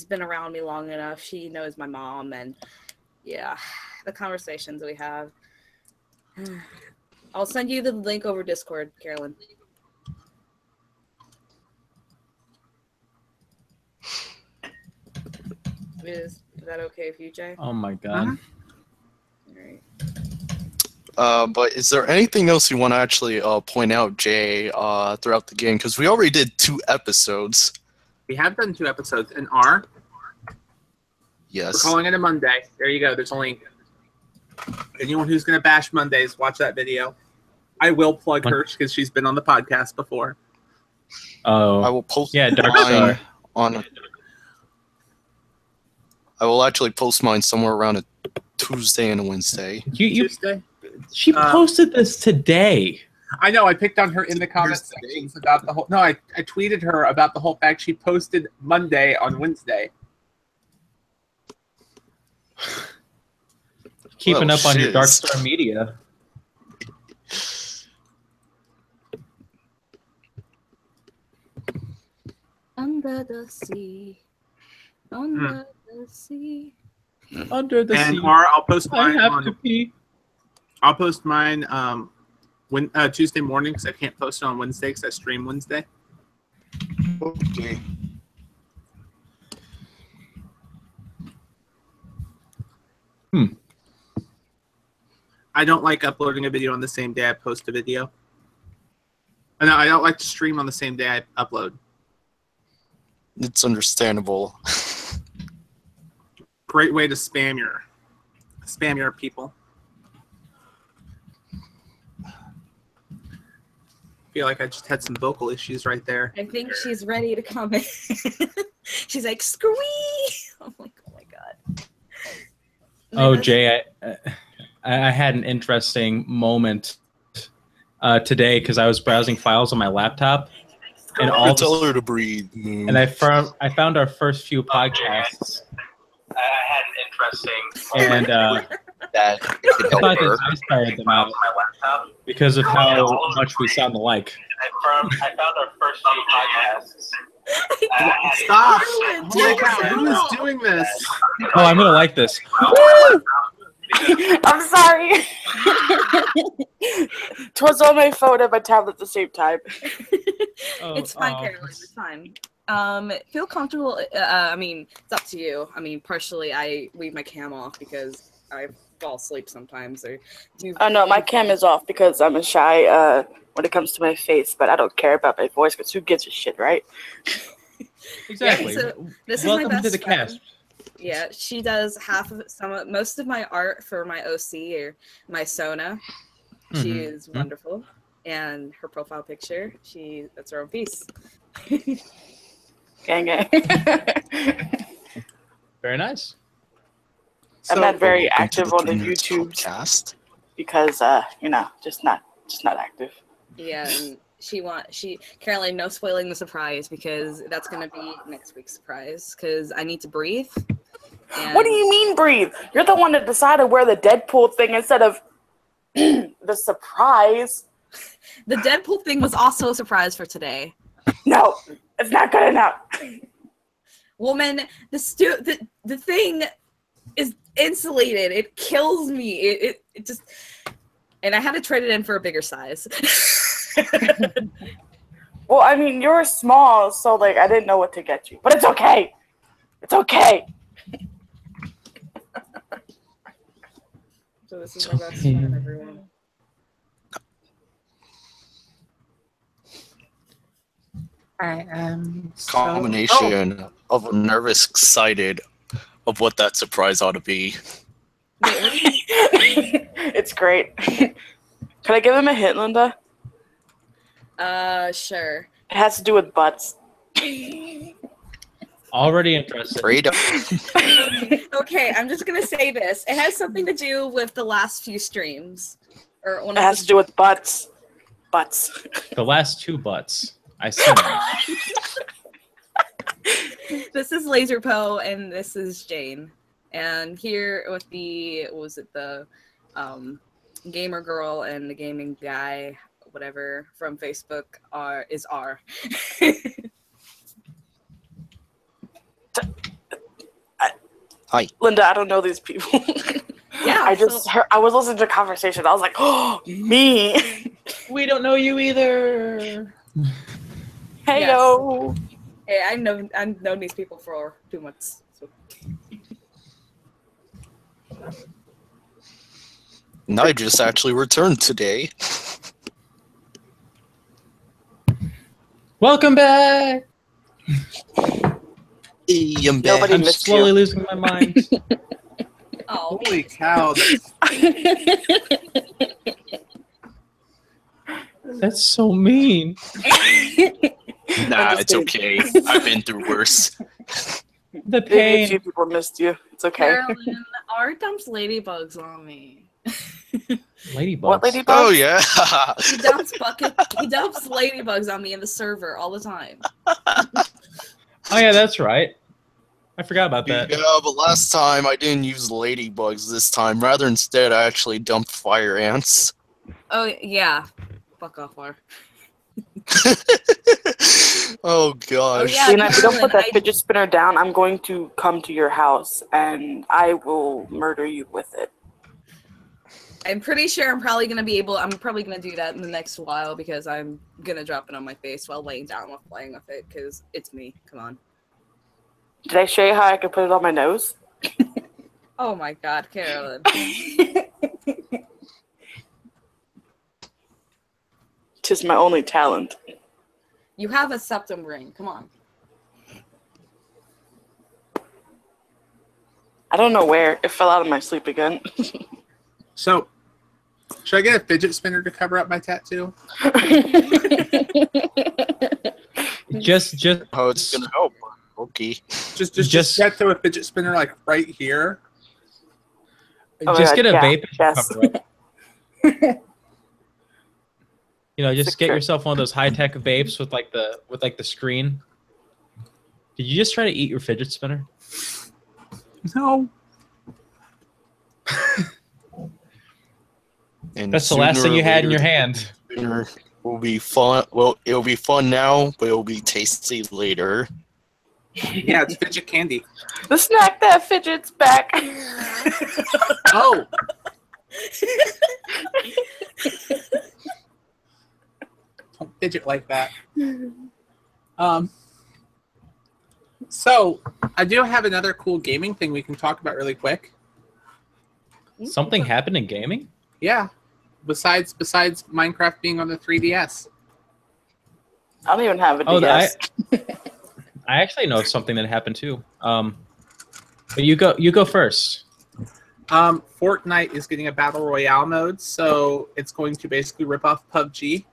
been around me long enough. She knows my mom, and yeah, the conversations we have. I'll send you the link over Discord, Carolyn. Is that okay with you, Jay? Oh my god. Uh-huh. All right. But is there anything else you want to actually point out, Jay, throughout the game? Because we already did 2 episodes. We have done 2 episodes in R. Yes. We're calling it a Monday. There you go. There's only anyone who's going to bash Mondays, watch that video. I will plug her because she's been on the podcast before. Oh. I will post Yeah, Dark mine Star. on. I will actually post mine somewhere around a Tuesday and a Wednesday. Tuesday? She posted this today. I know. I picked on her in the comment sections about the whole. No, I tweeted her about the whole fact she posted Monday on Wednesday. Keeping Well, up on your shiz. Dark Star media. Under the sea. Under the sea. Under the And sea. R, I'll post I mine. have to pee. I'll post mine Tuesday morning because I can't post it on Wednesday because I stream Wednesday. Okay. I don't like uploading a video on the same day I post a video. No, I don't like to stream on the same day I upload. It's understandable. Great way to spam your people. Feel like I just had some vocal issues right there. I think she's ready to come in. She's like, squee! I'm like, oh my god. Oh, Jay, I had an interesting moment today because I was browsing files on my laptop, and all Tell her to breathe. and I found our first few podcasts. I had an interesting And That could I help thought her. that I started them out my laptop. because of how much we sound alike. I found our first few podcasts. Stop! Ruined Holy cow, it. who is doing this? Oh, I'm gonna like this. I'm sorry. Twas on my phone and my tablet at the same time. Oh, It's fine, Carolyn. It's fine. Feel comfortable. I mean, it's up to you. I mean, partially, I leave my cam off because I fall asleep sometimes. Or do. Oh no, my cam is off because I'm a shy when it comes to my face, but I don't care about my voice because who gives a shit, right? Exactly. Yeah, so this Welcome is my best to the friend. cast. Yeah, she does most of my art for my OC or my Sona. She Mhm. is wonderful, and her profile picture, that's her own piece. Gang gang. Very nice. I'm not very Welcome to active on the Twin Nerds YouTube podcast. because just not active. Yeah, and Caroline, no spoiling the surprise because that's gonna be next week's surprise because I need to breathe. And What do you mean breathe? You're the one that decided where the Deadpool thing instead of the surprise. The Deadpool thing was also a surprise for today. No, it's not good enough. Woman, the thing is insulated. It kills me. It just, and I had to trade it in for a bigger size. Well, I mean, you're small, so like I didn't know what to get you, but it's okay. It's okay. So this is my best friend, everyone. I am Combination of a nervous, excited of what that surprise ought to be. It's great. Can I give him a hint, Linda? Sure. It has to do with butts. Already interested. Freedom. Okay, I'm just gonna say this. It has something to do with the last few streams, or one It of has to do with butts. Butts. The last 2 butts. I see them. This is Lazrpo and this is Jane. And here with the gamer girl and the gaming guy, whatever, from Facebook is R. Hi. Linda, I don't know these people. Yeah, I just heard, I was listening to a conversation. I was like, oh, me. We don't know you either. Hey, yo. Hey, I've known these people for 2 months. So. And I just actually returned today. Welcome back. Hey, I'm back. Nobody I'm missed slowly you. losing my mind. Oh, Holy cow! That's so mean. Nah, just it's okay. I've been through worse. The Maybe a pain. few people missed you. It's okay. Carolyn, R dumps ladybugs on me. Ladybugs. What ladybug? Oh, yeah. He dumps ladybugs on me in the server all the time. Oh yeah, that's right. I forgot about that. Yeah, but last time I didn't use ladybugs this time. Rather, instead, I actually dumped fire ants. Oh yeah, fuck off, R. Oh, gosh. yeah. Dina, if you don't Carolyn, put that I- fidget spinner down, I'm going to come to your house and I will murder you with it. I'm pretty sure I'm probably gonna do that in the next while because I'm gonna drop it on my face while laying down while playing with it because it's me. Come on. Did I show you how I could put it on my nose? Oh my god, Carolyn. Tis my only talent. You have a septum ring. Come on. I don't know where. It fell out of my sleep again. So, should I get a fidget spinner to cover up my tattoo? Just How it's gonna help. Okay. Just get to a fidget spinner like right here. Oh my just God, get a yeah, vape and yes. cover it. You know, just get Secure. yourself one of those high-tech vapes with the screen. Did you just try to eat your fidget spinner? No. And That's the last sooner thing or you had in later, your hand. dinner will be fun. Well, it'll be fun now, but it'll be tasty later. Yeah, it's fidget candy. The snack that fidgets back. Oh. Don't fidget like that. So I do have another cool gaming thing we can talk about really quick. Something happened in gaming? Yeah. Besides Minecraft being on the 3DS. I don't even have a Oh, DS. I actually know something that happened too. But you go first. Fortnite is getting a battle royale mode, so it's going to basically rip off PUBG.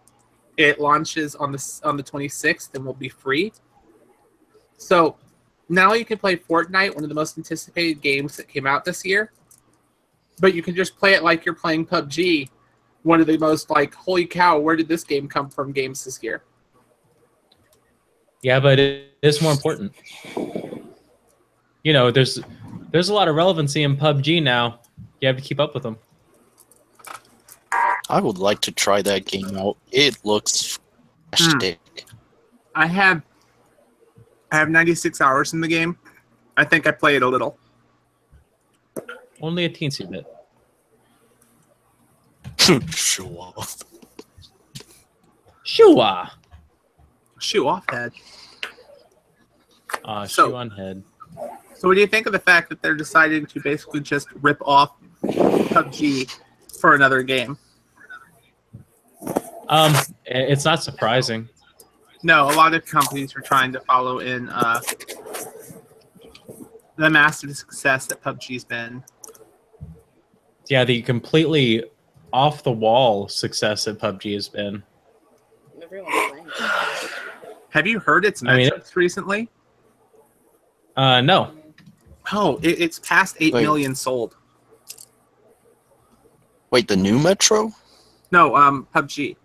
It launches on the 26th and will be free. So now you can play Fortnite, one of the most anticipated games that came out this year. But you can just play it like you're playing PUBG, one of the most like, holy cow, where did this game come from games this year? Yeah, but it is more important. You know, there's a lot of relevancy in PUBG now. You have to keep up with them. I would like to try that game out. It looks fantastic. I have 96 hours in the game. I think I played a little. Only a teensy bit. Show off. Shua. Shoe off, Dad. Shoe on head. So what do you think of the fact that they're deciding to basically just rip off PUBG for another game? It's not surprising. No, a lot of companies are trying to follow in the massive success that PUBG's been. Yeah, the completely off the wall success that PUBG has been. Everyone's playing. Have you heard its metrics recently? No. Oh, it's past 8 Wait. million sold. Wait, the new Metro? No, PUBG.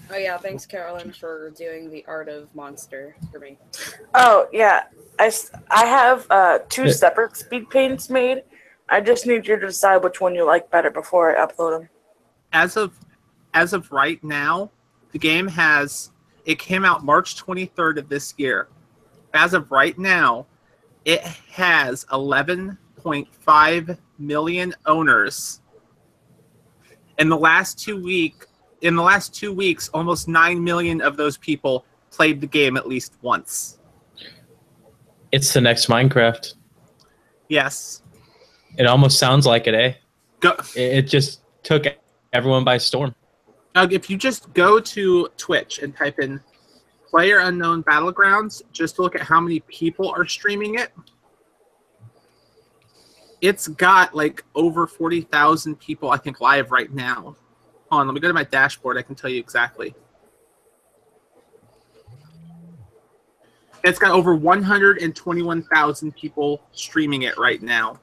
Oh yeah, thanks Carolyn for doing the art of monster for me. Oh, yeah. I have two separate speed paints made. I just need you to decide which one you like better before I upload them. As of right now, the game came out March 23rd of this year. As of right now, it has 11.5 million owners. In the last 2 weeks, almost 9 million of those people played the game at least once. It's the next Minecraft. Yes. It almost sounds like it, eh? Go. It just took everyone by storm. If you just go to Twitch and type in PlayerUnknown Battlegrounds, just look at how many people are streaming it. It's got like over 40,000 people, I think, live right now. Hold on, let me go to my dashboard. I can tell you exactly. It's got over 121,000 people streaming it right now.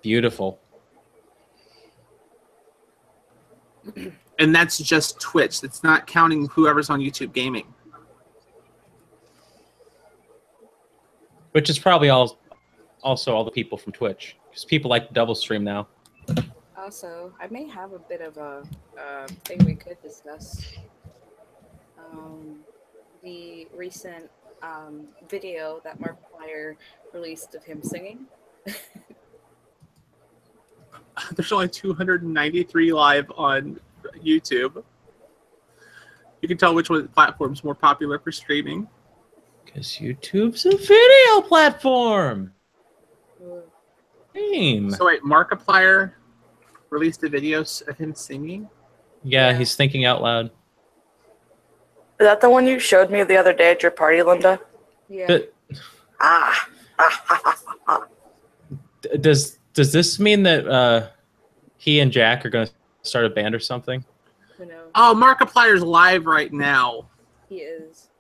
Beautiful. And that's just Twitch. It's not counting whoever's on YouTube Gaming. Which is probably also all the people from Twitch. Because people like to double stream now. Also, I may have a bit of a thing we could discuss. The recent video that Markiplier released of him singing. There's only 293 live on YouTube. You can tell which one platform's more popular for streaming. Because YouTube's a video platform. Damn. So wait, Markiplier released a video of him singing? Yeah, he's thinking out loud. Is that the one you showed me the other day at your party, Linda? Yeah. But Ah. does this mean that he and Jack are going to start a band or something? Who knows? Oh, Markiplier's live right now. He is.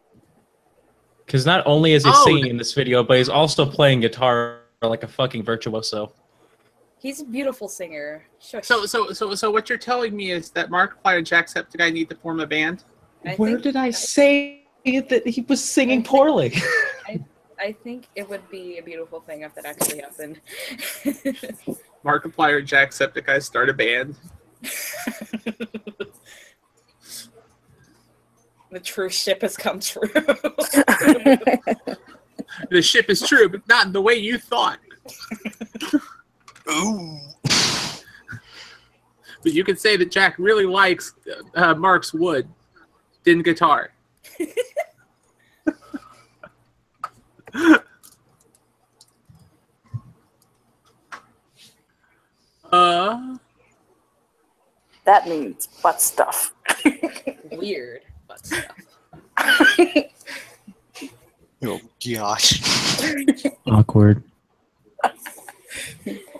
Because not only is he Oh. singing in this video, but he's also playing guitar like a fucking virtuoso. He's a beautiful singer. Shush. So what you're telling me is that Markiplier and Jacksepticeye need to form a band? Where did I say that he was singing poorly? I think it would be a beautiful thing if that actually happened. Markiplier and Jacksepticeye start a band. The true ship has come true. The ship is true, but not in the way you thought. Ooh. But you could say that Jack really likes Mark's wood in guitar. That means butt stuff. Weird, but stuff. Oh gosh. Awkward.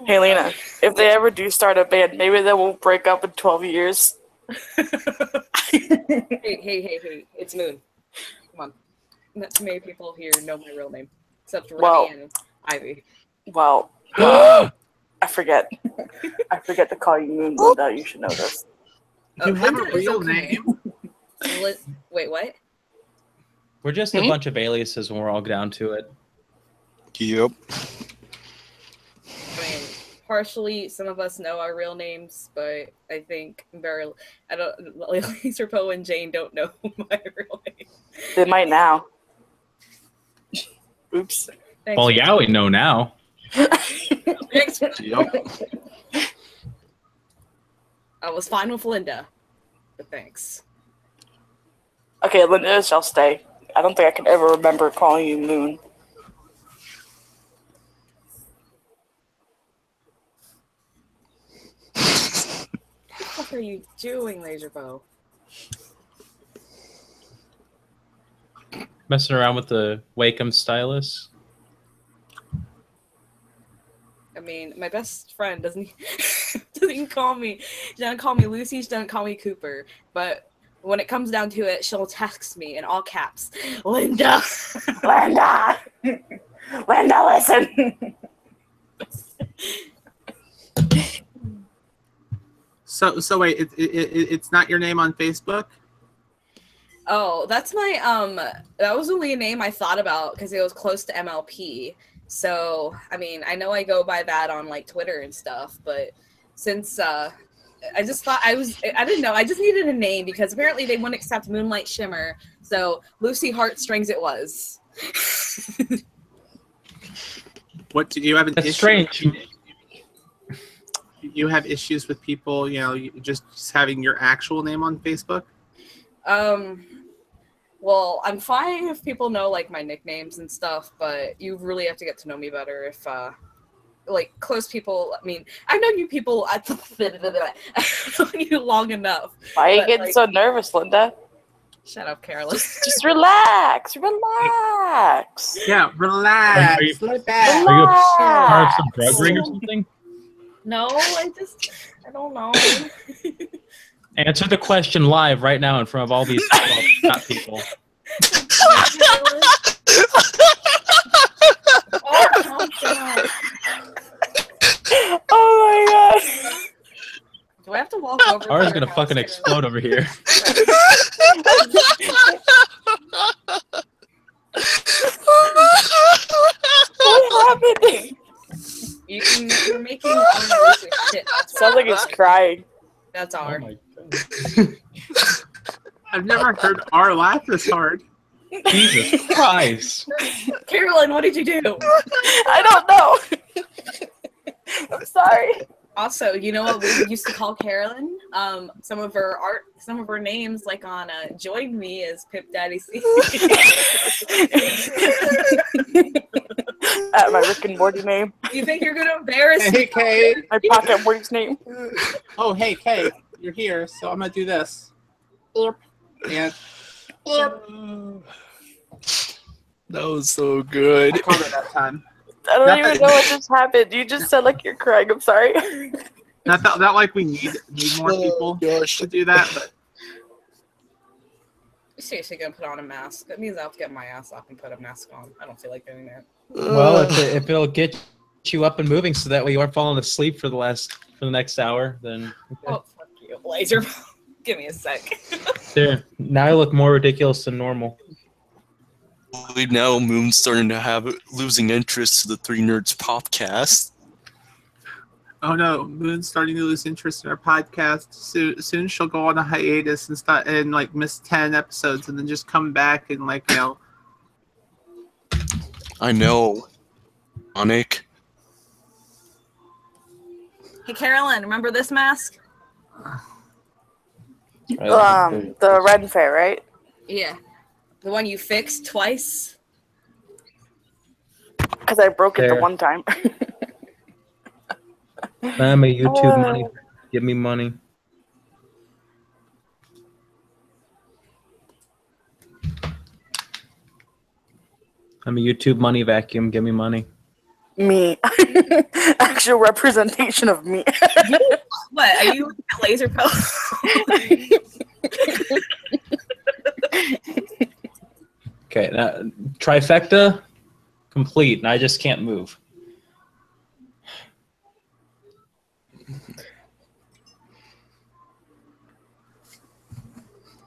Hey, Lena, if they ever do start a band, maybe they won't break up in 12 years. Hey, it's Moon. Come on. Not too many people here know my real name. Except for Well- Remy and Ivy. Well, I forget. I forget to call you Moon, Linda. You should know this. You have a Linda is real okay. name? Wait, what? We're just a bunch of aliases when we're all down to it. Yep. I mean, partially, some of us know our real names, but I think Lazrpo and Jane don't know my real name. They might now. Oops. Thanks. Well, yeah, we know now. Thanks. Yep. I was fine with Linda, but thanks. Okay, Linda shall stay. I don't think I can ever remember calling you Moon. What are you doing, Lazrpo? Messing around with the Wacom stylus. I mean, my best friend doesn't even call me. She doesn't call me Lucy. She doesn't call me Cooper. But when it comes down to it, she'll text me in all caps, Linda. Linda! Linda, listen! So wait, it's not your name on Facebook? Oh, that's my that was only a name I thought about because it was close to MLP. So I mean, I know I go by that on like Twitter and stuff, but since I just thought I didn't know, I just needed a name because apparently they wouldn't accept Moonlight Shimmer, so Lucy Heartstrings it was. What do you have an That's issue? strange. You have issues with people, just having your actual name on Facebook? Well, I'm fine if people know like my nicknames and stuff, but you really have to get to know me better if like close people. I mean, I've known you people I've known you long enough. Why are you But, getting like- so nervous, Linda? Shut up, Carolyn. Just relax. Relax. Yeah, relax. Are you- Lay back. Are you part of some Relax. drug ring or something? No, I don't know. Answer the question live right now in front of all these well, people. Oh, calm down. Oh my god. Do I have to walk over? R's to gonna your fucking house? explode over here. What happened? You're making unrealistic shit. Sounds like it's crying. That's Oh R. my god. I've never heard R laugh this hard. Jesus Christ. Carolyn, what did you do? I don't know. I'm sorry. Also, you know what we used to call Carolyn? Some of her names, like on Join Me, is Pip Daddy C. My Rick and Morty name. You think you're gonna embarrass me? Hey, Kay. My Pocket Morty's name. Oh, hey, Kay. You're here, so I'm gonna do this. And That was so good. I called it that time. I don't even know what just happened. You just said like you're crying. I'm sorry. Not like we need more people Gosh. to do that, but I'm seriously gonna put on a mask. That means I'll have to get my ass up and put a mask on. I don't feel like doing that. Well, if it'll get you up and moving so that way you aren't falling asleep for the next hour, then okay. Oh, fuck you, Lazrpo. Give me a sec. There. Now I look more ridiculous than normal. Now Moon's starting to have losing interest to the Three Nerds podcast. oh no, Moon's starting to lose interest in our podcast. Soon she'll go on a hiatus and like miss 10 episodes and then just come back and like I know. Sonic. Hey, Carolyn, remember this mask? The Red Fair, right? Yeah. The one you fixed twice? Because I broke it the There. one time. I'm a YouTube money. Give me money. I'm a YouTube money vacuum. Give me money. Me. Actual representation of me. What? Are you Lazrpo? Okay, now, trifecta complete, and I just can't move.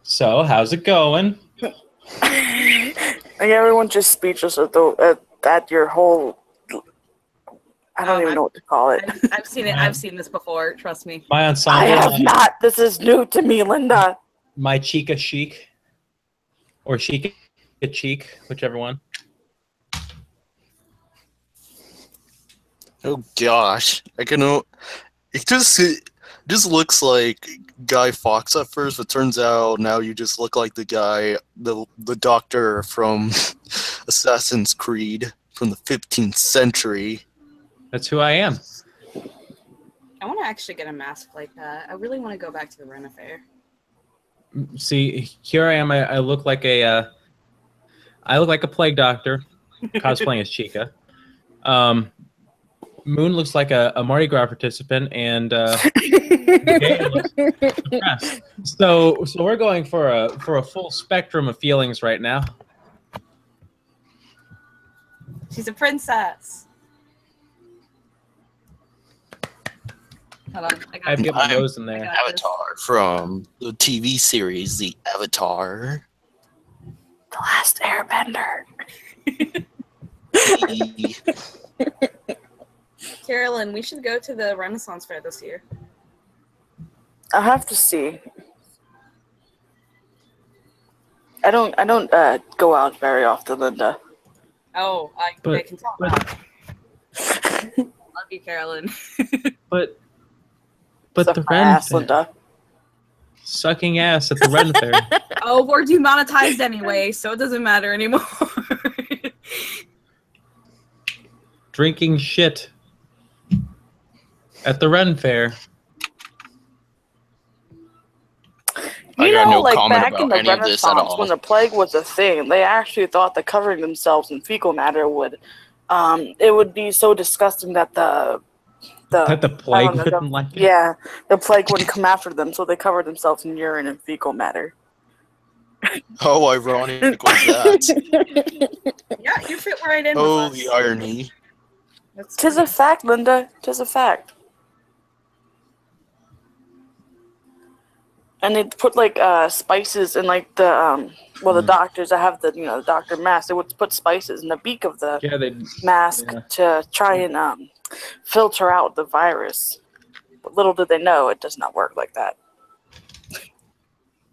So, how's it going? Like everyone's just speechless at your whole. I don't even know what to call it. I've seen it. I've seen this before. Trust me. My I ensemble, have not. This is new to me, Linda. my Chica Chic, or Chica Cheek, whichever one. Oh gosh, I can know. It just looks like Guy Fawkes at first, but turns out now you just look like the guy, the doctor from Assassin's Creed from the 15th century. That's who I am. I want to actually get a mask like that. I really want to go back to the Ren Affair. See, here I am. I look like a plague doctor, cosplaying as Chica. Moon looks like a Mardi Gras participant, and Jay looks depressed. So we're going for a full spectrum of feelings right now. She's a princess. Hold on. I have to get my nose in there. got this. Avatar from the TV series, The Avatar. The Last Airbender. Carolyn, we should go to the Renaissance Fair this year. I'll have to see. I don't go out very often, Linda. Oh, I can tell. but- Love you, Carolyn. But Suck the my Ren ass, Fair, Linda. sucking ass at the Ren Fair. Oh, we're demonetized anyway, so it doesn't matter anymore. Drinking shit at the Ren Fair. I You got know, no like comment back in about the any of this at Renaissance all. when the plague was a thing, they actually thought that covering themselves in fecal matter would, it would be so disgusting that That the I plague don't know, wouldn't like it. yeah, the plague wouldn't come after them, so they covered themselves in urine and fecal matter. How ironic was that? Yeah, you fit right in Oh, with the us. irony. That's Tis funny. a fact, Linda. Tis a fact. And they put like spices in like the the doctors that have the doctor mask, they would put spices in the beak of the Yeah, they. mask Yeah. to try and filter out the virus. But little did they know it does not work like that.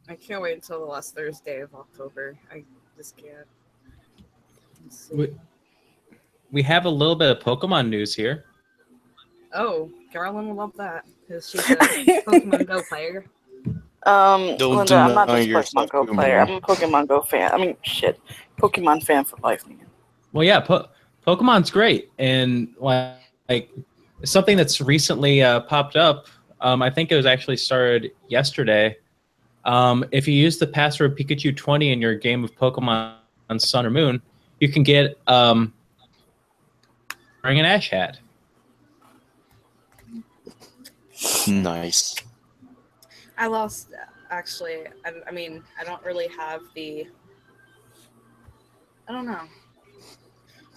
I can't wait until the last Thursday of October. I just can't. Let's see. We have a little bit of Pokemon news here. Oh, Carolyn will love that because she's a Pokemon Go player. Don't Linda, I'm not deny just a yourself Pokemon Go too player. much. I'm a Pokemon Go fan. I mean, shit, Pokemon fan for life, man. Well, yeah, Pokemon's great, and like something that's recently popped up. I think it was actually started yesterday. If you use the password Pikachu 20 in your game of Pokemon on Sun or Moon, you can get wearing an Ash hat. Nice. I lost, actually. I mean, I don't really have the. I don't know.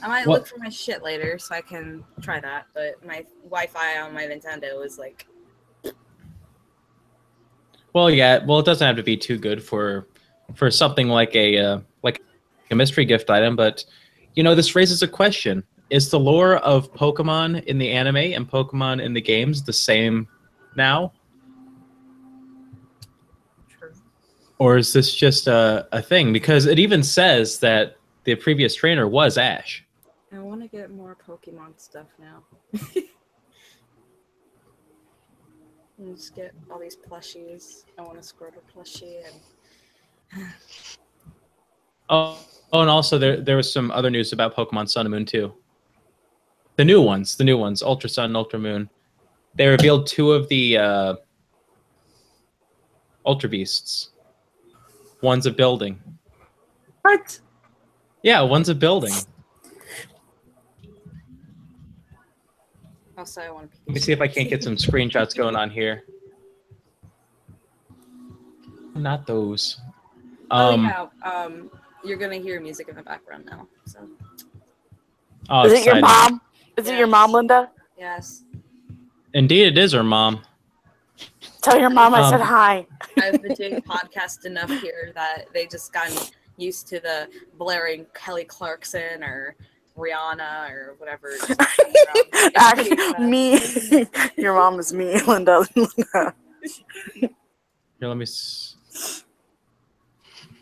I might What? look for my shit later so I can try that, but my Wi-Fi on my Nintendo is like. Well, yeah. Well, it doesn't have to be too good for something like a mystery gift item, but this raises a question: is the lore of Pokemon in the anime and Pokemon in the games the same now? Or is this just a thing? Because it even says that the previous trainer was Ash. I want to get more Pokemon stuff now. And just get all these plushies. I want a Squirtle plushie and. Oh, and also there was some other news about Pokemon Sun and Moon too. The new ones, Ultra Sun, Ultra Moon. They revealed 2 of the Ultra Beasts. One's a building. What? Yeah, one's a building. Also, I want to. Let me see if I can't get some screenshots going on here. Not those. You're gonna hear music in the background now. So. Oh, Is it your exciting. mom? Is it Yes. your mom, Linda? Yes. Indeed, it is her mom. Tell your mom I said hi. I've been doing podcasts enough here that they just gotten used to the blaring Kelly Clarkson or Rihanna or whatever. Actually, me. Your mom is me, Linda. Here, let me.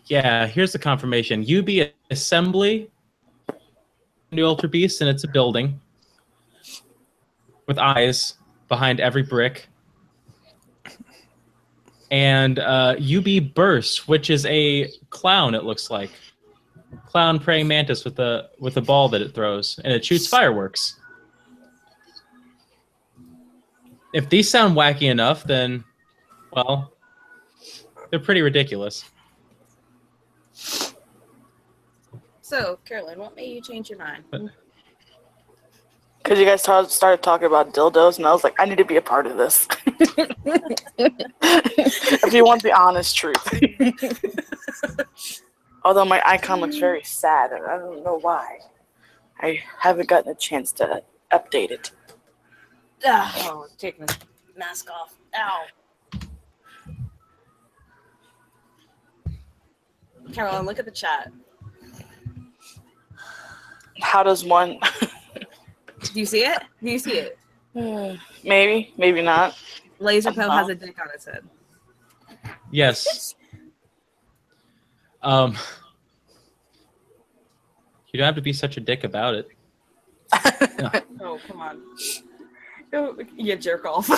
Yeah, here's the confirmation. UB Assembly, new Ultra Beast, and it's a building with eyes behind every brick. And UB Burst, which is a clown, it looks like. Clown praying mantis with a ball that it throws, and it shoots fireworks. If these sound wacky enough, then, well, they're pretty ridiculous. So, Carolyn, what made you change your mind? Because you guys started talking about dildos, and I was like, I need to be a part of this. If you want the honest truth. Although my icon looks very sad, and I don't know why. I haven't gotten a chance to update it. Oh, take my mask off. Ow. Carolyn, look at the chat. How does one... Do you see it? Do you see it? Maybe, maybe not. Lazrpo has a dick on his head. Yes. You don't have to be such a dick about it. Oh, come on. Oh, you jerk off.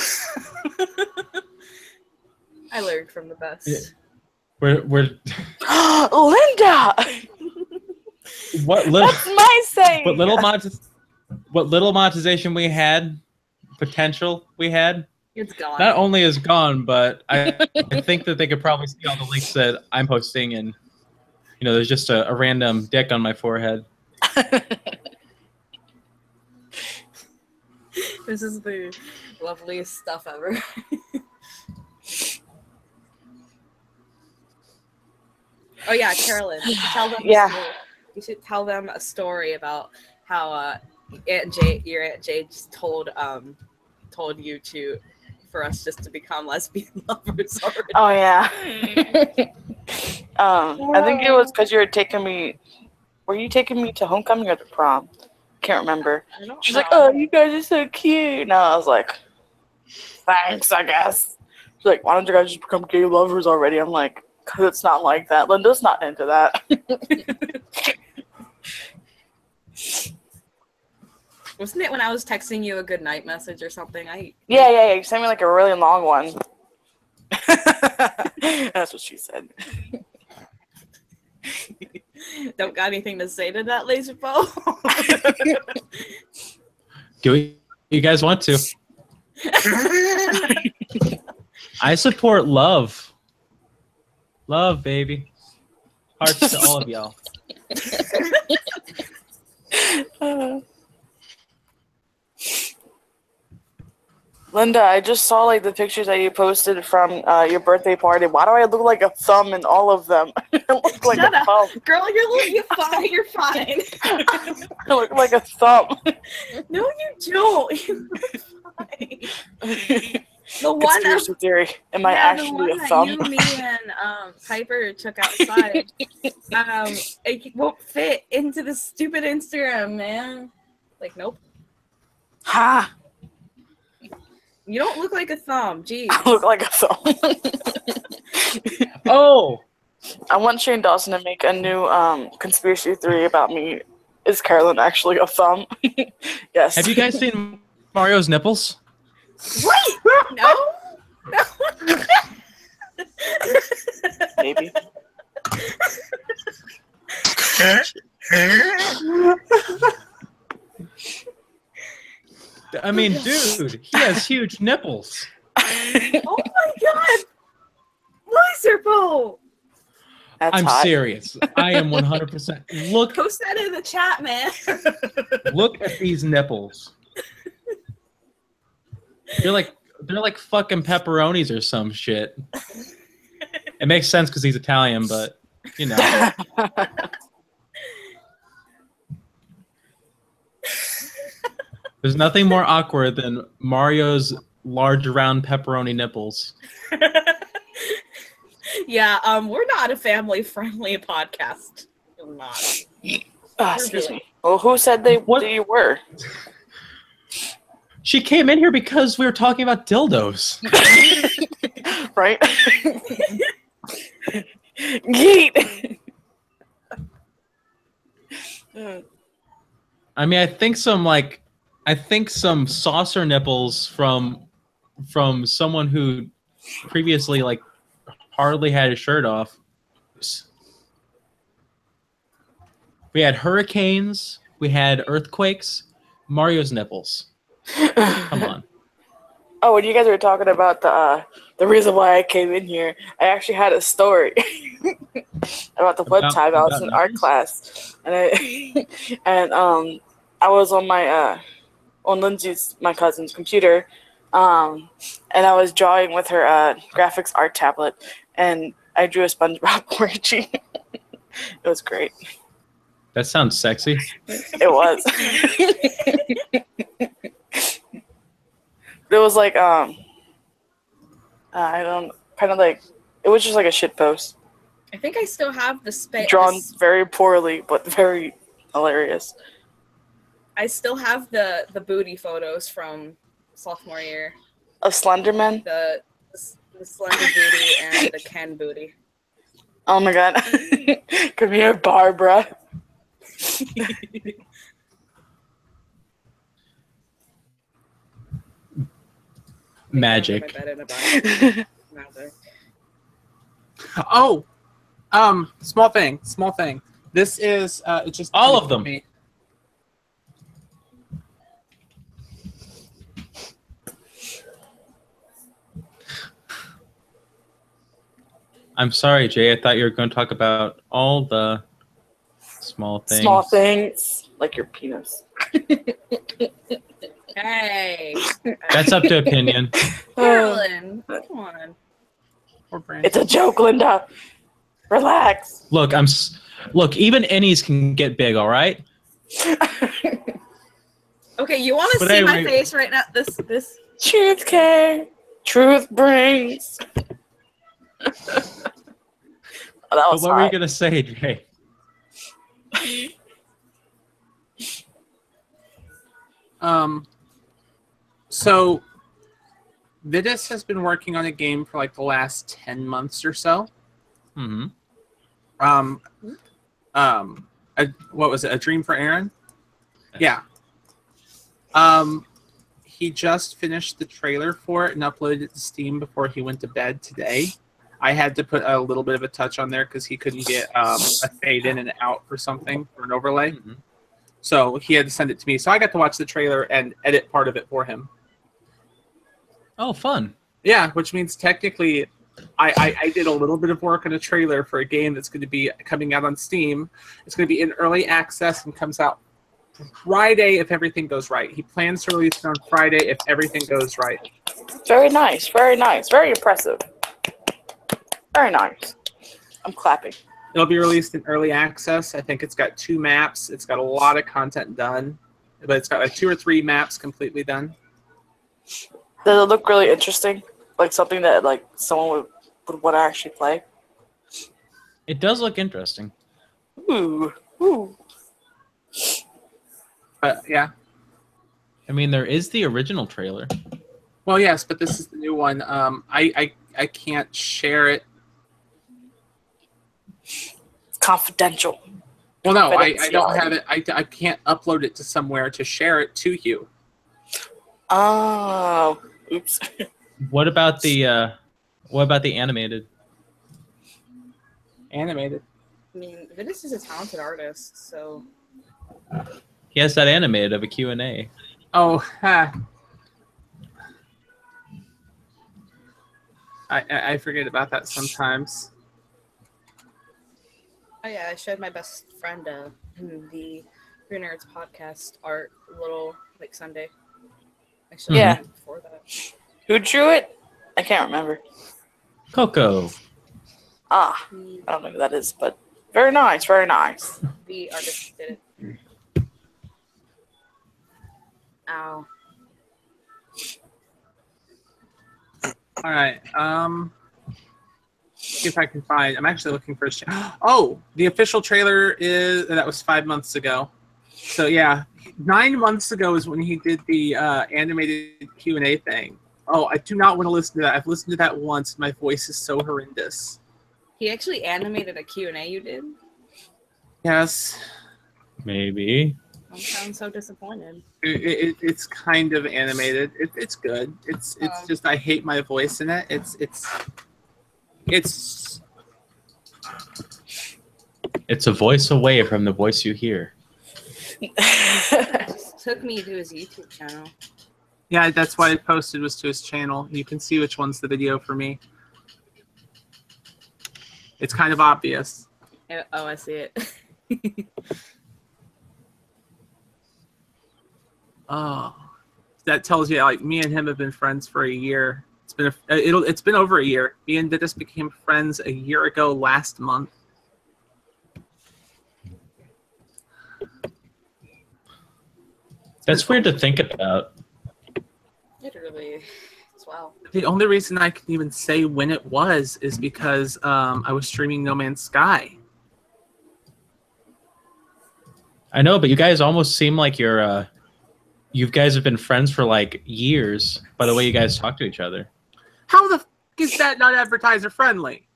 I learned from the best. We're Linda! What little That's my saying! what little monetization we had, potential we had, It's gone. not only is gone, but I think that they could probably see all the links that I'm posting, and there's just a random dick on my forehead. This is the loveliest stuff ever. Oh yeah, Carolyn. You should tell them. You should tell them a story about how your Aunt Jay just told you for us just to become lesbian lovers already. Oh yeah. I think it was because you were taking me. Were you taking me to homecoming or the prom? Can't remember. She's like, "Oh, you guys are so cute." And I was like, "Thanks, I guess." She's like, "Why don't you guys just become gay lovers already?" I'm like, "Cause it's not like that. Linda's not into that." Wasn't it when I was texting you a good night message or something? Yeah. You sent me like a really long one. That's what she said. Don't got anything to say to that, Lazrpo? Do you guys want to? I support love. Love, baby. Hearts to all of y'all. Linda, I just saw like the pictures that you posted from your birthday party. Why do I look like a thumb in all of them? I look like Shut a up. thumb. Girl, you're fine. You're fine. I look like a thumb. No, you don't. You're fine. The one Conspiracy theory. Am I actually a thumb? You, me, and Piper took outside. It won't fit into the stupid Instagram, man. Like, nope. Ha! You don't look like a thumb. Jeez. I look like a thumb. Oh! I want Shane Dawson to make a new conspiracy theory about me. Is Carolyn actually a thumb? Yes. Have you guys seen Mario's nipples? Wait! No? No. Maybe. I mean, dude, he has huge nipples. Oh my god! Lazrpo! That's I'm hot. serious. I am 100%. Look, Post that in the chat, man. look at these nipples. They're like fucking pepperonis or some shit. It makes sense because he's Italian, but There's nothing more awkward than Mario's large round pepperoni nipples. Yeah, we're not a family-friendly podcast. We're not. Excuse me. Well, who said that you were? She came in here because we were talking about dildos. Right? Yeet! I mean, I think some saucer nipples from someone who previously hardly had his shirt off. We had hurricanes, we had earthquakes, Mario's nipples. Come on. Oh, when you guys were talking about the reason why I came in here, I actually had a story about the one time I was in art class, and I was on my on Lindsay's, my cousin's computer, and I was drawing with her graphics art tablet, and I drew a SpongeBob orgy. It was great. That sounds sexy. It was. It was like I don't kind of like it was just like a shit post. I think I still have the space. Drawn very poorly, but very hilarious. I still have the booty photos from sophomore year. Of Slenderman? The slender booty and the Ken booty. Oh my god. Come here, Barbara. Magic. Oh, Small thing. This is it's just All of them. Me. I'm sorry, Jay. I thought you were going to talk about all the small things. Small things like your penis. Hey, That's up to opinion. Carolyn, come on. Or brand. It's a joke, Linda. Relax. Look, look. Even innies can get big. All right. Okay, you want to But see my anyway- face right now? This. Truth came. Truth brings. Oh, that But was what were you hot. going to say, Jay? So Vidus has been working on a game for like the last 10 months or so. Mm-hmm. What was it? A Dream for Aaron? Yeah. He just finished the trailer for it and uploaded it to Steam before he went to bed today. I had to put a little bit of a touch on there because he couldn't get a fade in and out for something, for an overlay. Mm-hmm. So he had to send it to me. So I got to watch the trailer and edit part of it for him. Oh, fun. Yeah, which means technically I did a little bit of work on a trailer for a game that's going to be coming out on Steam. It's going to be in early access and comes out Friday if everything goes right. He plans to release it on Friday if everything goes right. Very nice. Very nice. Very impressive. Very nice. I'm clapping. It'll be released in early access. I think it's got 2 maps. It's got a lot of content done, but it's got like 2 or 3 maps completely done. Does it look really interesting? Like something that like someone would want to actually play? It does look interesting. Ooh. Ooh. But yeah. I mean, there is the original trailer. Well, yes, but this is the new one. I can't share it. It's confidential. Well, no, I don't have it. I can't upload it to somewhere to share it to you. Oh. Oops. What about the animated? Animated. I mean, Vidus is a talented artist, so He has that animated of a Q&A. Oh, I forget about that sometimes. oh yeah, I showed my best friend the Green Nerds podcast art little like Sunday. I showed Yeah. him before that. Who drew it? I can't remember. Coco. Ah, I don't know who that is, but very nice. Very nice. The artist did it. Ow. All right. See if I can find. I'm actually looking for. Oh, the official trailer that was 5 months ago. So yeah, 9 months ago is when he did the animated Q&A thing. Oh, I do not want to listen to that. I've listened to that once. My voice is so horrendous. He actually animated a Q&A you did? Yes. Maybe. I sound so disappointed. It's kind of animated. It's good. It's just I hate my voice in it. It's It's a voice away from the voice you hear. Just took me to his YouTube channel. yeah. That's why I posted was to his channel. You can see which one's the video for me. It's kind of obvious. Oh, I see it. Oh, that tells you like me and him have been friends for a year. It's been over a year. Me and Vidus became friends a year ago last month. That's weird to think about. Literally. Wow. The only reason I can even say when it was is because I was streaming No Man's Sky. I know, but you guys almost seem like you guys have been friends for like years by the way you guys talk to each other. How the f is that not advertiser friendly?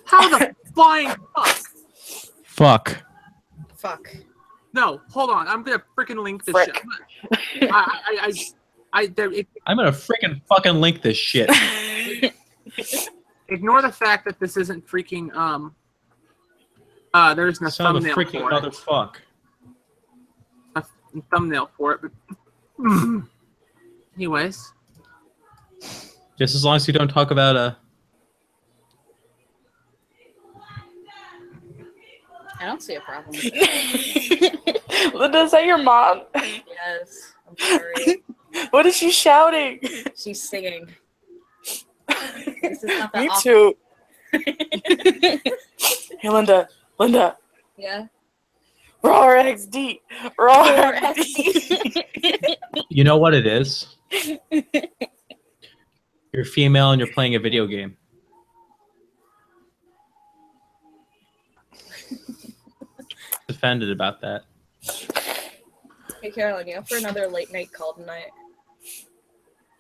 How the flying fuck? Fuck. Fuck. No, hold on. I'm gonna freaking link this Frick. shit. I'm gonna freaking fucking link this shit. ignore the fact that this isn't freaking there's no Son of a thumbnail freaking for it. motherfuck. A thumbnail for it. But anyways, Just as long as you don't talk about I don't see a problem. Linda, is that your mom? Yes, I'm sorry. What is she shouting? She's singing. This is not that Me awful. too. Hey, Linda. Linda. Yeah. Raw XD. Raw XD. You know what it is? You're female and you're playing a video game. Offended about that. Hey, Carolyn, you up for another late night call tonight?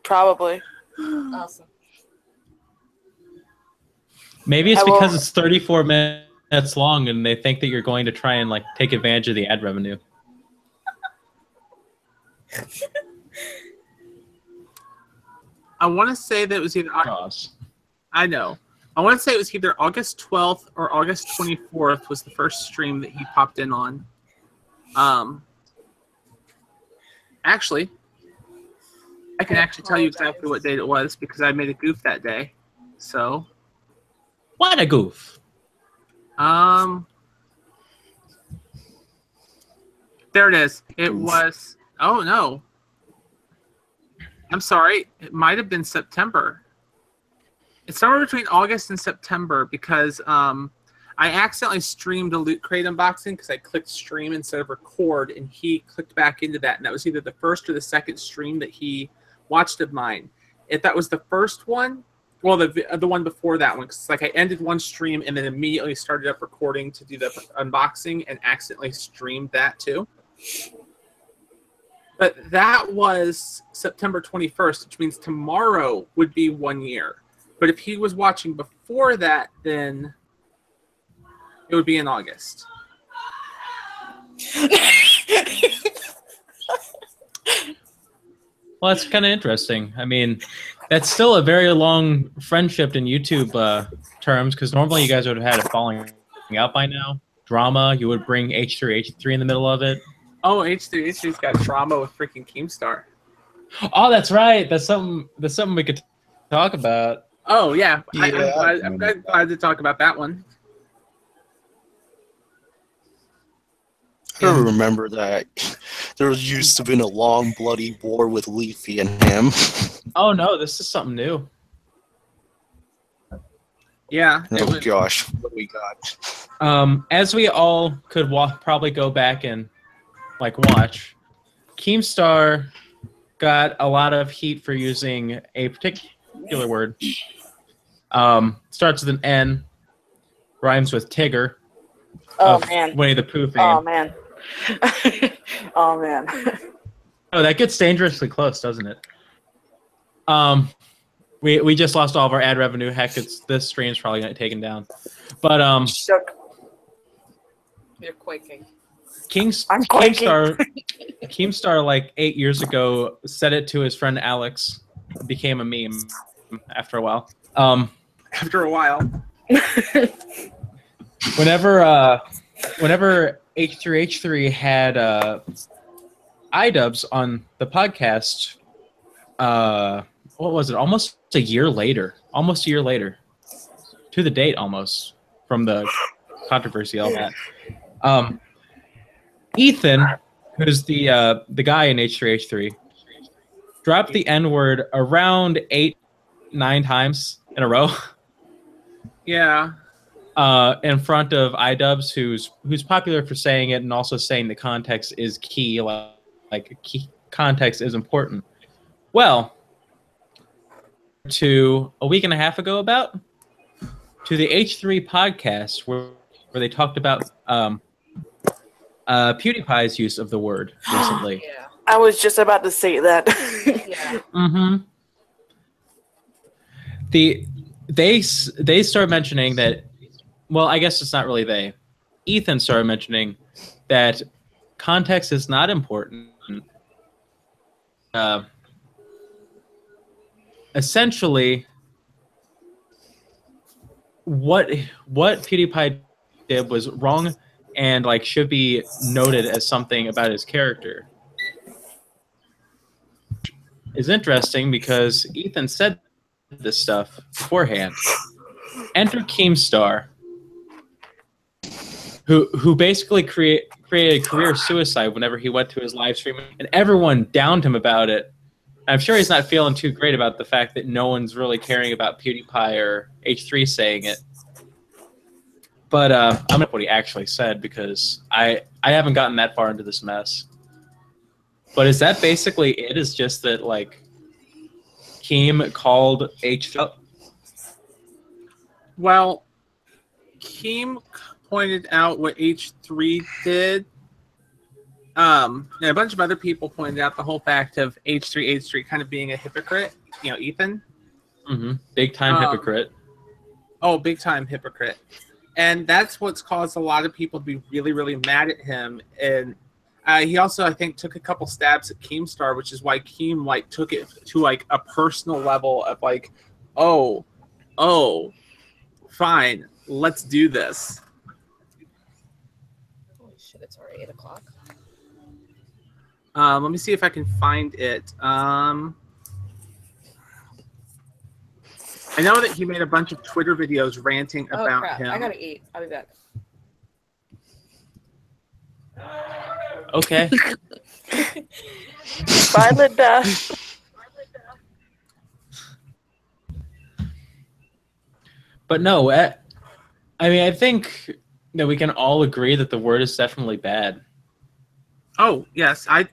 Probably. Awesome. Maybe it's I will- because it's 34 minutes long and they think that you're going to try and like take advantage of the ad revenue. I want to say that it was either I know. I want to say it was either August 12th or August 24th was the first stream that he popped in on. Actually, I can actually tell you exactly what date it was because I made a goof that day. So, What a goof. there it is. It was, oh no. I'm sorry. It might have been September. It's somewhere between August and September because I accidentally streamed a Loot Crate unboxing because I clicked stream instead of record, and he clicked back into that, and that was either the first or the second stream that he watched of mine. If that was the first one, well, the one before that one, because like I ended one stream and then immediately started up recording to do the unboxing and accidentally streamed that too. But that was September 21st, which means tomorrow would be 1 year. But if he was watching before that, then it would be in August. Well, that's kind of interesting. I mean, that's still a very long friendship in YouTube terms because normally you guys would have had it falling out by now. Drama, you would bring H3 in the middle of it. Oh, H3's got drama with freaking Keemstar. Oh, that's right. That's something we could talk about. Oh, yeah. Yeah. I'm glad to talk about that one. I don't remember that. There used to have been a long, bloody war with Leafy and him. Oh, no, this is something new. Yeah. Oh gosh, what do we got? As we all could probably go back and like watch, Keemstar got a lot of heat for using a particular word. Starts with an N, rhymes with Tigger. Oh, of man. Winnie the Pooh fame. Oh, man. Oh, man. Oh, that gets dangerously close, doesn't it? We just lost all of our ad revenue. Heck, this stream's probably gonna get taken down. But Shook. You're quaking. I'm quaking. Keemstar like 8 years ago said it to his friend Alex. It became a meme after a while. After a while. Whenever H3 had iDubbbz on the podcast, what was it? Almost a year later. To the date almost from the controversy all that. Ethan, who's the guy in H3, dropped the N-word around 8-9 times in a row. Yeah. In front of iDubbbz, who's popular for saying it and also saying the context is key, context is important. Well, to a week and a half ago to the H3 podcast where they talked about PewDiePie's use of the word recently. Yeah. I was just about to say that. Yeah. Mm-hmm. They started mentioning that. Well, I guess it's not really they. Ethan started mentioning that context is not important. Essentially, what PewDiePie did was wrong and like should be noted as something about his character. Is interesting because Ethan said this stuff beforehand. Enter Keemstar, who basically created career suicide whenever he went to his live stream, and everyone downed him about it. I'm sure he's not feeling too great about the fact that no one's really caring about PewDiePie or H3 saying it. But I'm gonna what he actually said because I haven't gotten that far into this mess. But is that basically it? Is just that like Keem called H3 up? Well, Keem pointed out what H3 did. And a bunch of other people pointed out the whole fact of H3 kind of being a hypocrite. You know, Ethan. Mm-hmm. Big time hypocrite. Oh, big time hypocrite. And that's what's caused a lot of people to be really, really mad at him. And he also, I think, took a couple stabs at Keemstar, which is why Keem like took it to like a personal level of like, oh, fine, let's do this. Holy shit! It's already 8 o'clock. Let me see if I can find it. I know that he made a bunch of Twitter videos ranting Oh about crap! him. I gotta eat. I'll be back. Okay. Bye, Linda. But no, I mean, I think that we can all agree that the word is definitely bad. Oh yes, I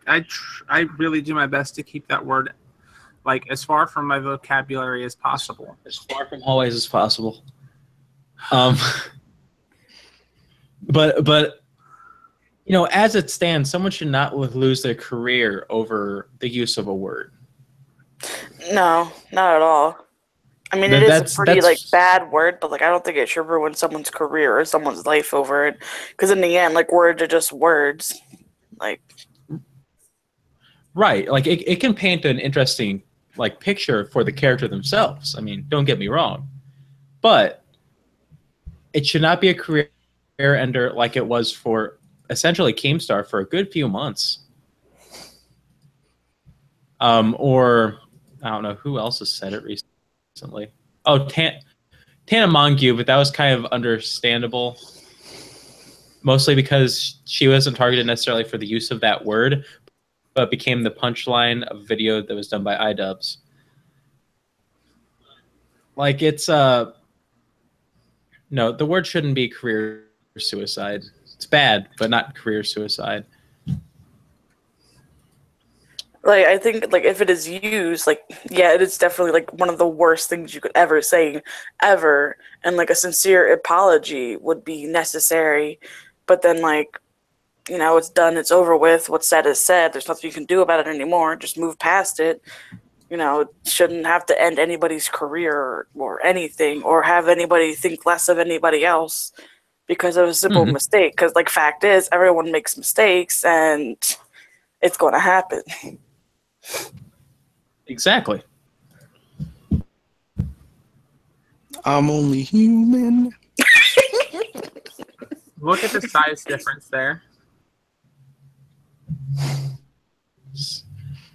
really do my best to keep that word like as far from my vocabulary as possible. As far from hallways as possible. But you know, as it stands, someone should not lose their career over the use of a word. No, not at all. I mean, it is a pretty like bad word, but like I don't think it should ruin someone's career or someone's life over it. Because in the end, like words are just words. Like, right, like it can paint an interesting like picture for the character themselves. I mean, don't get me wrong, but it should not be a career ender like it was for essentially Keemstar for a good few months. Or I don't know who else has said it recently. Oh, Tana Mongeau, but that was kind of understandable. Mostly because she wasn't targeted necessarily for the use of that word, but became the punchline of a video that was done by iDubbbz. Like it's no, the word shouldn't be career suicide. It's bad, but not career suicide. Like I think like if it is used, like yeah, it is definitely like one of the worst things you could ever say, ever. And like a sincere apology would be necessary. But then like, you know, it's done, it's over with. What's said is said. There's nothing you can do about it anymore. Just move past it. You know, it shouldn't have to end anybody's career or anything, or have anybody think less of anybody else because of a simple mistake. Because like fact is, everyone makes mistakes, and it's going to happen. Exactly. I'm only human. Look at the size difference there.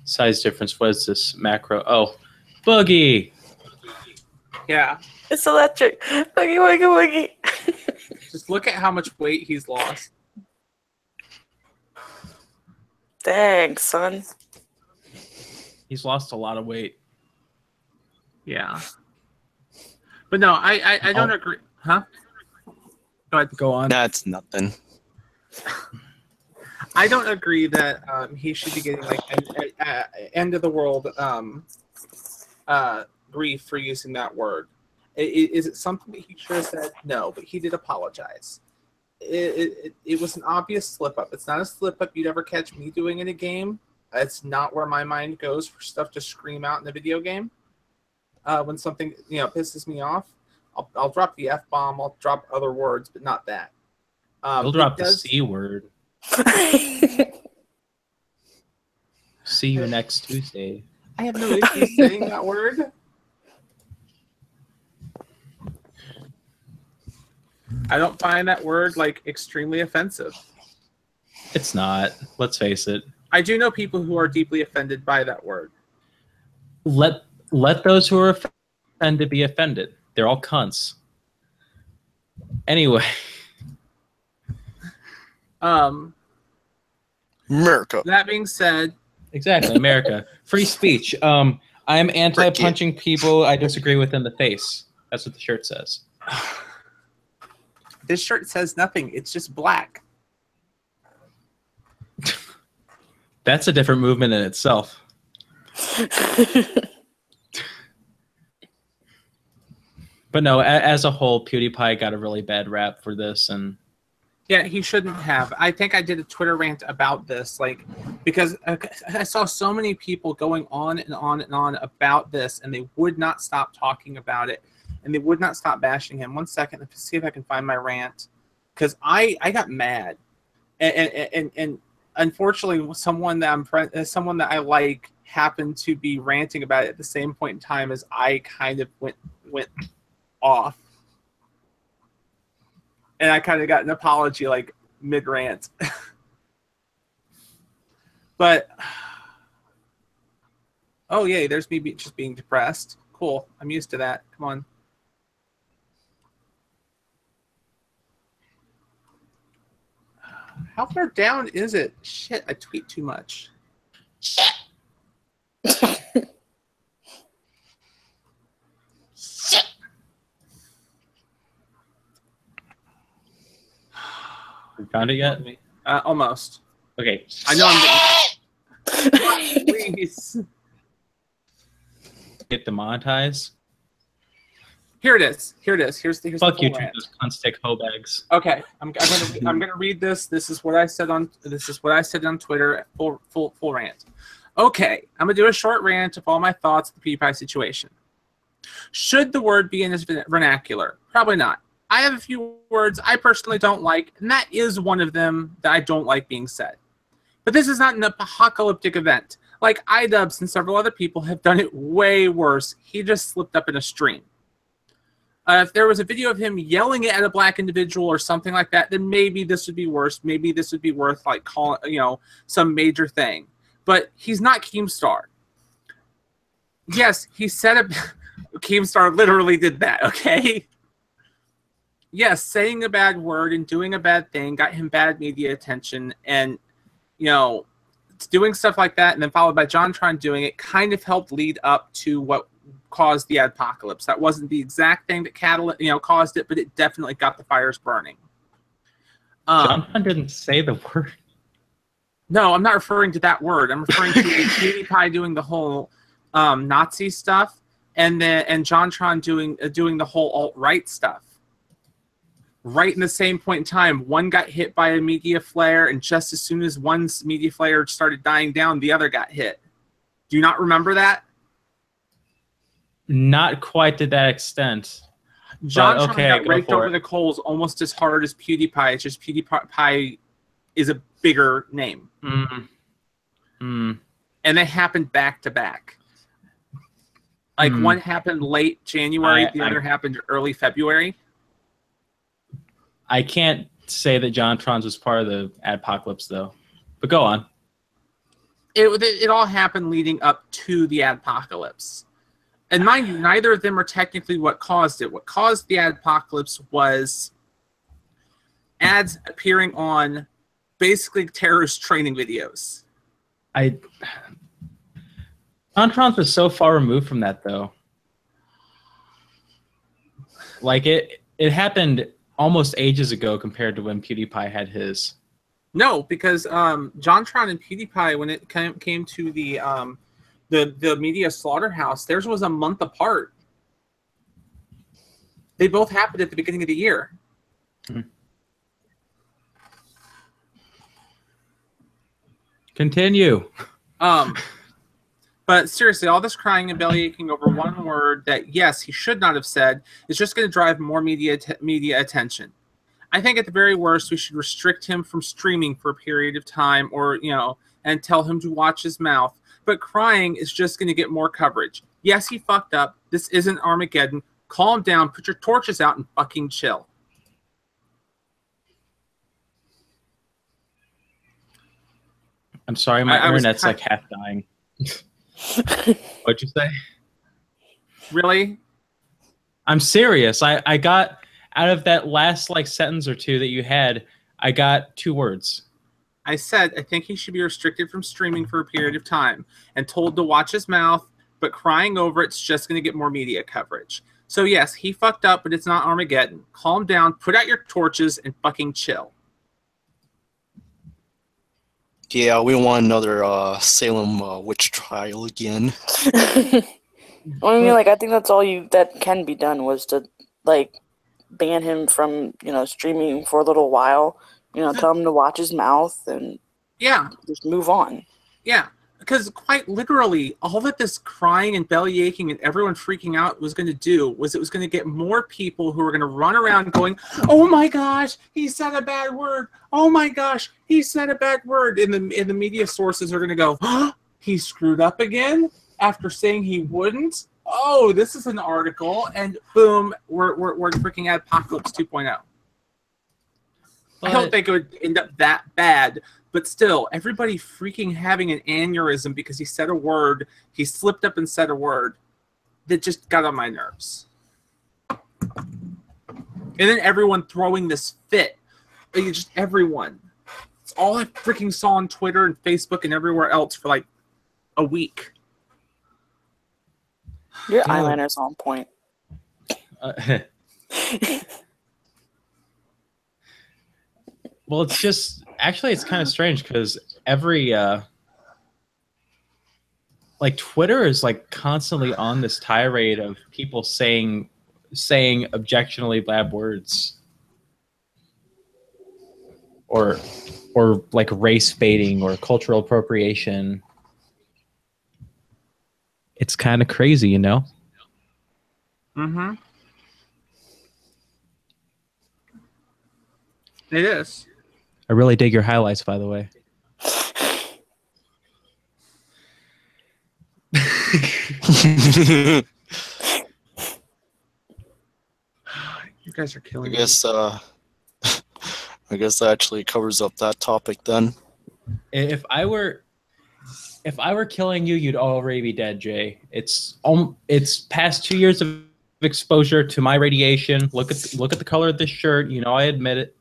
Size difference. What is this macro? Oh, Boogie. Yeah. It's electric. Wiggy, wiggy, wiggy. Just look at how much weight he's lost. Dang, son. He's lost a lot of weight. Yeah. But no, I don't agree. Huh? Go ahead. Go on. That's nothing. I don't agree that he should be getting like end of the world grief for using that word. Is it something that he should have said? No, but he did apologize. It was an obvious slip up. It's not a slip up you'd ever catch me doing in a game. It's not where my mind goes for stuff to scream out in a video game. When something pisses me off, I'll drop the F-bomb. I'll drop other words, but not that. He'll drop the C word. See you next Tuesday. I have no issue saying that word. I don't find that word like extremely offensive. It's not. Let's face it. I do know people who are deeply offended by that word. Let those who are offended be offended. They're all cunts. Anyway. America. That being said, Exactly, America. Free speech. I'm anti-punching people I disagree with in the face. That's what the shirt says. this shirt says nothing. It's just black. That's a different movement in itself. But no, as a whole, PewDiePie got a really bad rap for this, and yeah, he shouldn't have. I think I did a Twitter rant about this, like, because I saw so many people going on and on and on about this, and they would not stop talking about it, and they would not stop bashing him. 1 second, let's see if I can find my rant, because I got mad, and unfortunately, someone that I like happened to be ranting about it at the same point in time as I kind of went off. And I kind of got an apology like mid-rant. But, oh yay, there's me just being depressed. Cool, I'm used to that. Come on. How far down is it? Shit, I tweet too much. Shit. you found it yet? Almost. Okay. I know I'm getting... Please. Get demonetized. Here it is. Here's Fuck the you, full rant. those cunt stick hoe bags. Okay, I'm gonna read this. This is what I said on Twitter. Full rant. Okay, I'm gonna do a short rant of all my thoughts of the PewDiePie situation. Should the word be in this vernacular? Probably not. I have a few words I personally don't like, and that is one of them that I don't like being said. But this is not an apocalyptic event. Like iDubbbz and several other people have done it way worse. He just slipped up in a stream. If there was a video of him yelling at a black individual or something like that, then maybe this would be worse. Maybe this would be worth like calling, some major thing. But he's not Keemstar. Yes, he said it. Keemstar literally did that. Okay. Yes, saying a bad word and doing a bad thing got him bad media attention, and doing stuff like that, and then followed by JonTron doing it, kind of helped lead up to what caused the adpocalypse. That wasn't the exact thing that caused it, but it definitely got the fires burning. JonTron didn't say the word. No, I'm not referring to that word. I'm referring to PewDiePie doing the whole Nazi stuff, and JonTron doing the whole alt-right stuff. Right in the same point in time, one got hit by a media flare, and just as soon as one's media flare started dying down, the other got hit. Do you not remember that? Not quite to that extent. JonTron got raked over the coals almost as hard as PewDiePie. It's just PewDiePie is a bigger name. And they happened back to back. Like one happened late January, the other happened early February. I can't say that JonTron's was part of the adpocalypse, though. But go on. It all happened leading up to the adpocalypse. And mind you, neither of them are technically what caused it. What caused the adpocalypse was ads appearing on basically terrorist training videos. JonTron's was so far removed from that, though. Like, it happened almost ages ago compared to when PewDiePie had his. No, because JonTron and PewDiePie, when it came to the media slaughterhouse, theirs was a month apart. They both happened at the beginning of the year. Continue. But seriously, all this crying and bellyaching over one word that, yes, he should not have said is just going to drive more media attention. I think at the very worst, we should restrict him from streaming for a period of time, or, and tell him to watch his mouth. But crying is just going to get more coverage. Yes, he fucked up. This isn't Armageddon. Calm down, put your torches out, and fucking chill. I'm sorry, my I was internet's kind- like half dying. What'd you say? Really? I'm serious. I got out of that last like sentence or two that you had, I got 2 words. I said I think he should be restricted from streaming for a period of time and told to watch his mouth, but crying over it's just going to get more media coverage. So yes, he fucked up, but it's not Armageddon. Calm down, put out your torches, and fucking chill. Yeah, we don't want another Salem witch trial again. I mean, like, I think that's all that can be done was to, like, ban him from, streaming for a little while. Tell him to watch his mouth and Yeah, just move on. yeah. Because quite literally, all that this crying and belly aching and everyone freaking out was going to do was it was going to get more people who were going to run around going, "Oh my gosh, he said a bad word! Oh my gosh, he said a bad word!" And the media sources are going to go, "Oh, he screwed up again after saying he wouldn't." Oh, this is an article, and boom, we're freaking at Apocalypse 2.0. I don't think it would end up that bad. But still, everybody freaking having an aneurysm because he said a word, he slipped up and said a word that just got on my nerves. And then everyone throwing this fit. Like, just everyone. It's all I freaking saw on Twitter and Facebook and everywhere else for like a week. Your eyeliner's on point. Well, it's just actually it's kind of strange because every like Twitter is like constantly on this tirade of people saying objectionably bad words or like race baiting or cultural appropriation. It's kind of crazy, you know? Mm-hmm. It is. I really dig your highlights, by the way. You guys are killing I guess that actually covers up that topic then. If I were killing you, you'd already be dead, Jay. It's past 2 years of exposure to my radiation. Look at the color of this shirt. You know I admit it.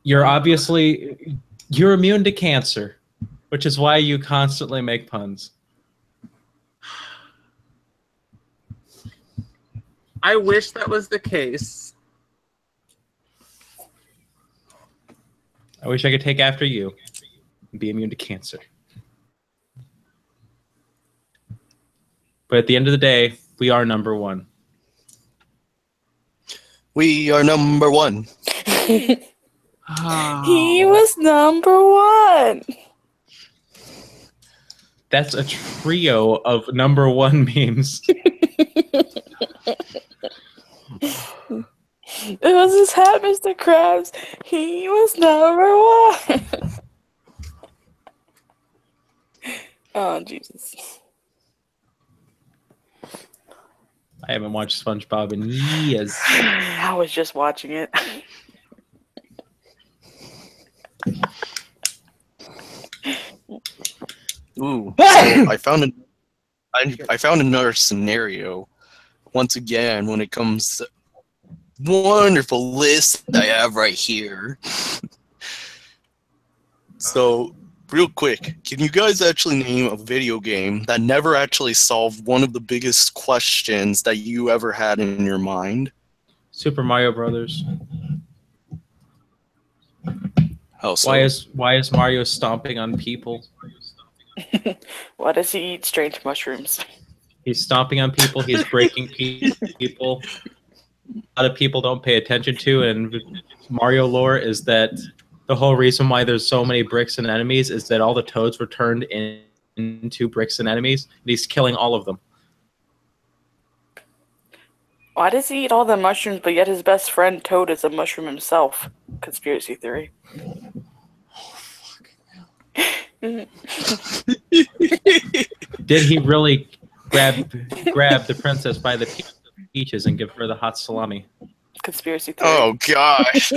You're immune to cancer, which is why you constantly make puns. I wish that was the case. I wish I could take after you and be immune to cancer. But at the end of the day, we are number one. We are number one. He was number one. That's a trio of number one memes. It was his hat, Mr. Krabs. He was number one. Oh, Jesus. I haven't watched SpongeBob in years. I was just watching it. Ooh, so I found another scenario. Once again, when it comes to wonderful list I have right here. So, real quick, can you guys actually name a video game that never actually solved one of the biggest questions that you ever had in your mind? Super Mario Brothers. How so? Why is Mario stomping on people? Why does he eat strange mushrooms? He's stomping on people. He's breaking people. A lot of people don't pay attention to, and Mario lore is that the whole reason why there's so many bricks and enemies is that all the toads were turned into bricks and enemies, and he's killing all of them. Why does he eat all the mushrooms, but yet his best friend Toad is a mushroom himself? Conspiracy theory. Did he really grab the princess by the peaches and give her the hot salami? conspiracy theory. Oh gosh.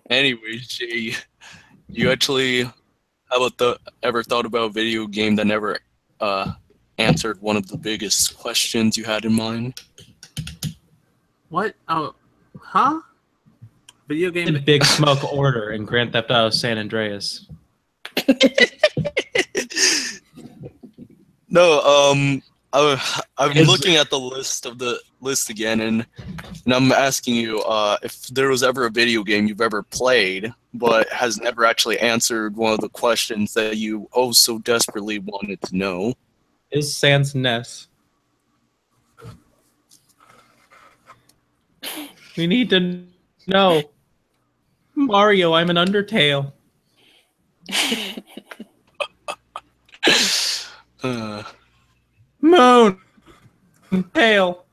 Anyways, Jay, you actually ever thought about a video game that never answered one of the biggest questions you had in mind? What? Oh, huh? Video game. The Big Smoke Order in Grand Theft Auto San Andreas. No, I'm looking at the list again, and I'm asking you if there was ever a video game you've ever played, but has never actually answered one of the questions that you oh so desperately wanted to know. Is Sans Ness. We need to know. Mario, I'm an Undertale. Moon! Tail.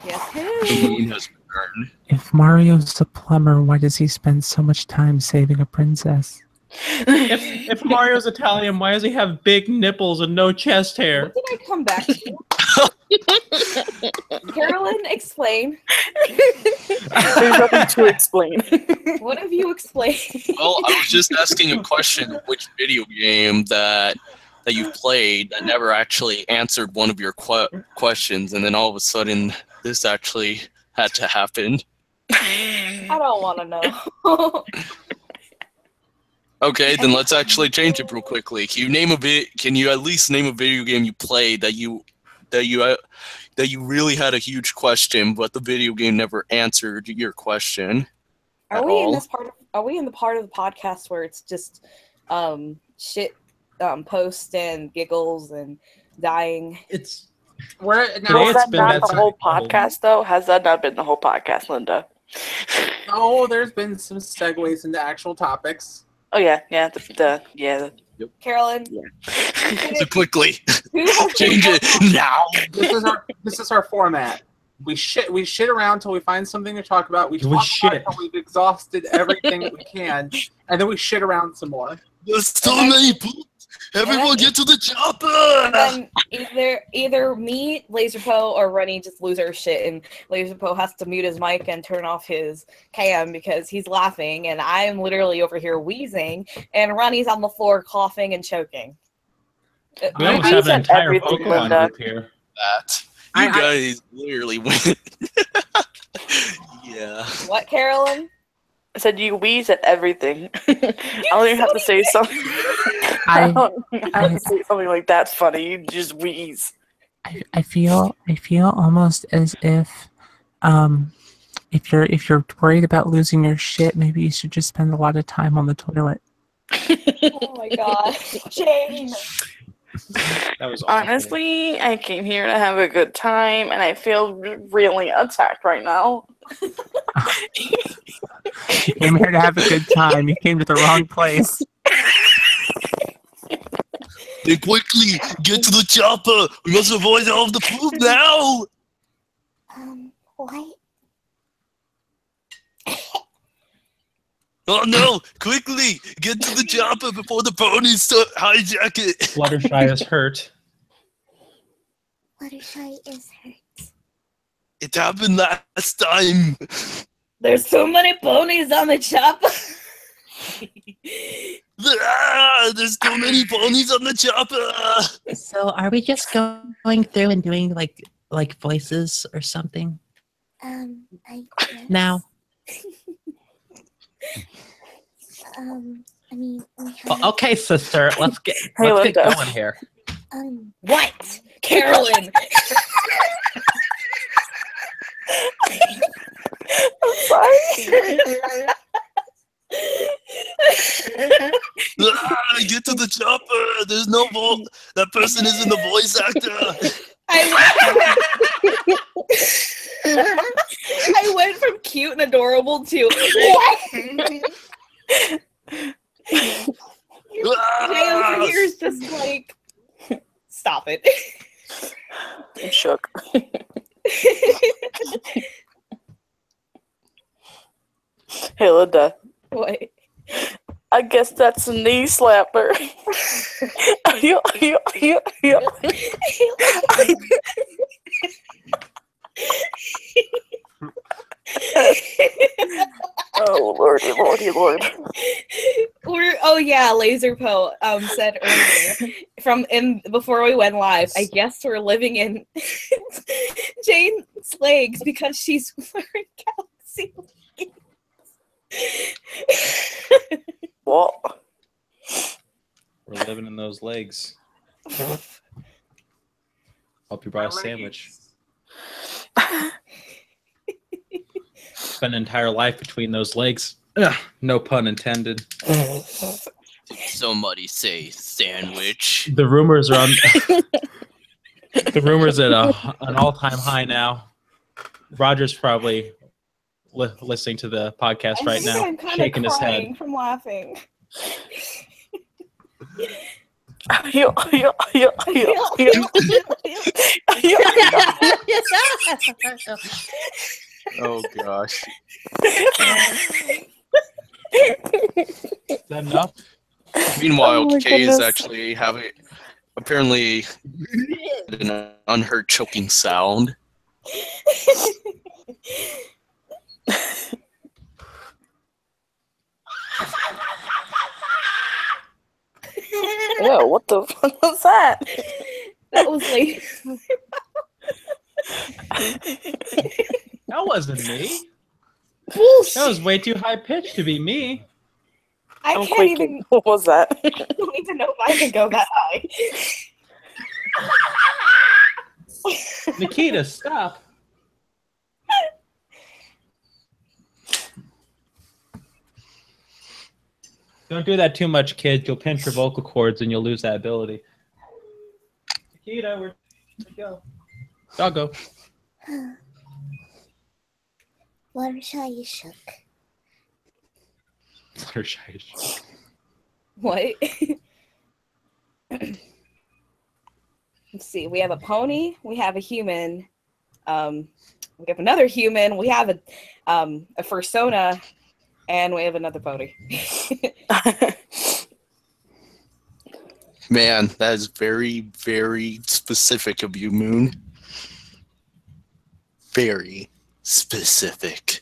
Yes, The moon has returned. If Mario's a plumber, why does he spend so much time saving a princess? If Mario's Italian, why does he have big nipples and no chest hair? What did I come back to? Carolyn, explain. There's nothing to explain. What have you explained? Well, I was just asking a question: which video game that you played that never actually answered one of your questions, and then all of a sudden this actually had to happen. I don't want to know. Okay, then let's actually change it real quickly. Can you at least name a video game you played that you really had a huge question, but the video game never answered your question? Are we in this part? Are we in the part of the podcast where it's just shit, posts and giggles and dying? It's Has that not the whole podcast, though? Has that not been the whole podcast, Linda? Oh, there's been some segues into actual topics. Oh yeah. Yep. Carolyn, So quickly, change it now. This is our format. We shit around until we find something to talk about. We talk about it until we've exhausted everything that we can, and then we shit around some more. There's so many poops. Everyone get to the chopper! Then either me, Lazrpo, or Runny just lose our shit, and Lazrpo has to mute his mic and turn off his cam because he's laughing, and I'm literally over here wheezing, and Runny's on the floor coughing and choking. We almost have an entire Pokemon group here. You guys literally win. Yeah. What, Carolyn? I said you wheeze at everything. I don't even have to say something. I don't have to say something like that's funny. You just wheeze. I feel almost as if if you're worried about losing your shit, maybe you should just spend a lot of time on the toilet. Oh my god, Jane. That was honestly, I came here to have a good time, and I feel really attacked right now. You came here to have a good time. You came to the wrong place. Then quickly, get to the chopper. We must avoid all of the poop now. What? Oh no! Quickly, get to the chopper before the ponies start hijack it. Fluttershy is hurt. Fluttershy is hurt. It happened last time. There's so many ponies on the chopper. There's too many ponies on the chopper. So are we just going through and doing like voices or something? I guess. Now. I mean, we have... Well, okay, sister, let's get going here. What, Carolyn? I'm sorry. Get to the chopper. There's no voice. That person isn't the voice actor. I went from cute and adorable to Jay over here is just like, stop it. I'm shook. Hey, Linda. What? I guess that's a knee slapper. dear lord. Oh yeah, Lazrpo said earlier before we went live. I guess we're living in Jane's legs because she's wearing galaxy leggings. What? We're living in those legs. Hope you brought a sandwich. Spend an entire life between those legs. Ugh, no pun intended. Somebody say sandwich. The rumors are on. The rumors at an all-time high now. Roger's probably listening to the podcast right now, I'm kind shaking of his head. crying from laughing. Oh gosh. Is that enough? Meanwhile, Oh my Kay is goodness. actually having apparently an unheard choking sound. Yo, what the fuck was that? That was like That wasn't me. bullshit. That was way too high pitched to be me. I I'm can't quaking. even. What was that? I don't even know if I can go that high. Nikita, stop. Don't do that too much, kids. You'll pinch your vocal cords and you'll lose that ability. Nikita, where'd you go? Doggo. Fluttershy is shook. Fluttershy. What? Let's see. We have a pony. We have a human. We have another human. We have a fursona, and we have another pony. Man, that is very, very specific of you, Moon. Very specific.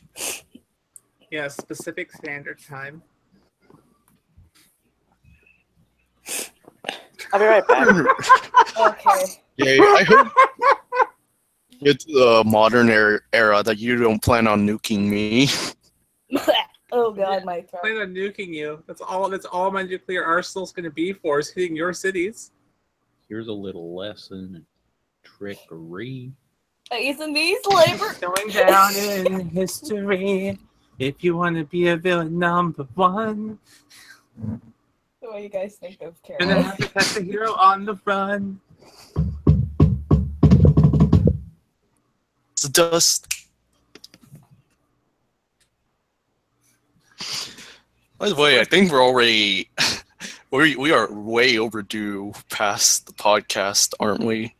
Yeah, specific standard time. I'll be right back. Okay. Yeah, I hope it's the modern era that you don't plan on nuking me. Oh god, my throat. Plan on nuking you. That's all my nuclear arsenal's gonna be for, is hitting your cities. Here's a little lesson in trickery. Isn't these labor? Going down in history. If you want to be a villain #1, What do you guys think of gonna Carol? have to catch the hero on the run. It's dust. By the way, I think we're already we are way overdue past the podcast, aren't we?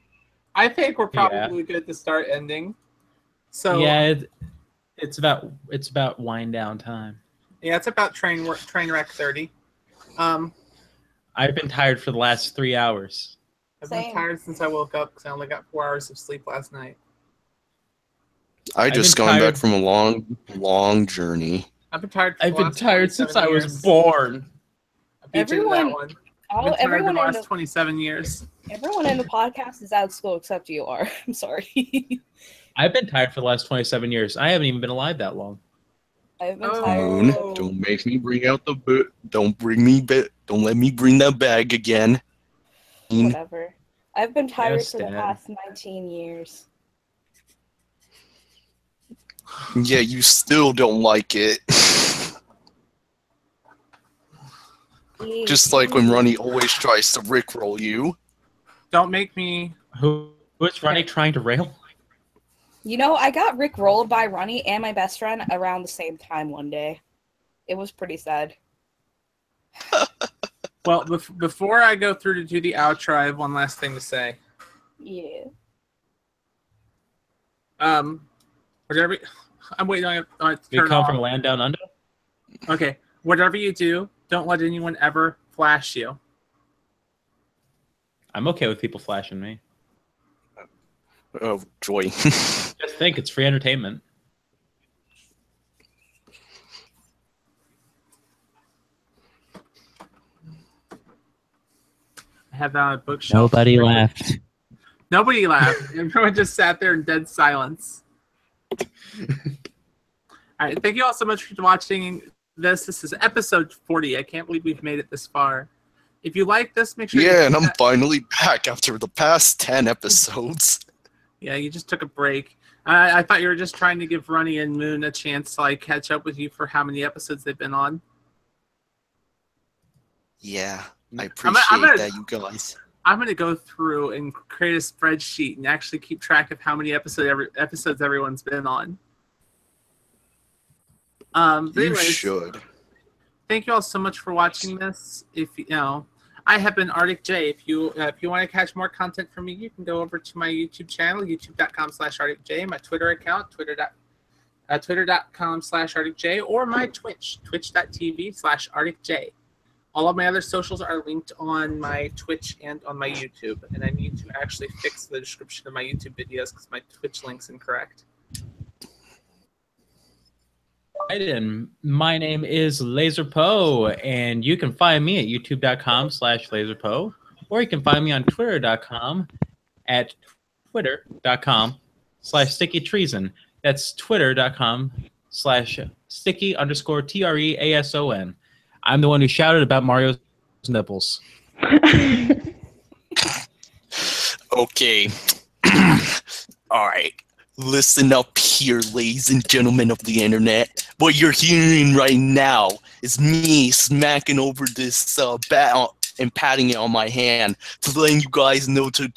I think we're probably good to start ending. So Yeah, it's about wind down time. yeah, it's about train wreck 30. I've been tired for the last 3 hours. I've been Same. tired since I woke up because I only got 4 hours of sleep last night. I just been gone tired- back from a long journey. I've been tired. I've been tired since I was born. I beat you to that Everyone- one. I've been tired Everyone the in last the 27 years. everyone in the podcast is out of school except you are. I'm sorry. I've been tired for the last 27 years. I haven't even been alive that long. I've been Oh. tired. Moon, Oh. don't make me bring out the boot. Don't let me bring that bag again. Whatever. I've been tired Yes, for the Dad. past 19 years. Yeah, you still don't like it. Just like when Ronnie always tries to rickroll you. Don't make me. Who's Ronnie trying to rail? You know, I got Rick rolled by Ronnie and my best friend around the same time one day. It was pretty sad. Well, before I go through to do the outro, I have one last thing to say. Yeah. Whatever. I'm waiting on it to We turn come off. from land down under? Okay. Whatever you do, don't let anyone ever flash you. I'm okay with people flashing me. Oh, joy. Just think, it's free entertainment. I have that on a bookshelf. Nobody laughed. Nobody laughed. Everyone just sat there in dead silence. All right, thank you all so much for watching this. This is episode 40. I can't believe we've made it this far. If you like this, make sure you Yeah, and I'm finally back after the past 10 episodes. Yeah, you just took a break. I thought you were just trying to give Runny and Moon a chance to like catch up with you for how many episodes they've been on. Yeah, I appreciate that, you guys. I'm gonna go through and create a spreadsheet and actually keep track of how many episodes everyone's been on. But You anyways, should. thank you all so much for watching this. If you know, I have been ArticJay. If you want to catch more content from me, you can go over to my YouTube channel, youtube.com/ArticJay, my Twitter account, twitter.com/ArticJay, or my Twitch, twitch.tv/ArticJay. All of my other socials are linked on my Twitch and on my YouTube, and I need to actually fix the description of my YouTube videos because my Twitch link's incorrect. And my name is Lazrpo, and you can find me at youtube.com/Lazrpo, or you can find me on twitter.com at twitter.com/stickytreason. That's twitter.com/sticky_TREASON. I'm the one who shouted about Mario's nipples. Okay. All right. Listen up here, ladies and gentlemen of the internet. What you're hearing right now is me smacking over this bat and patting it on my hand to letting you guys know to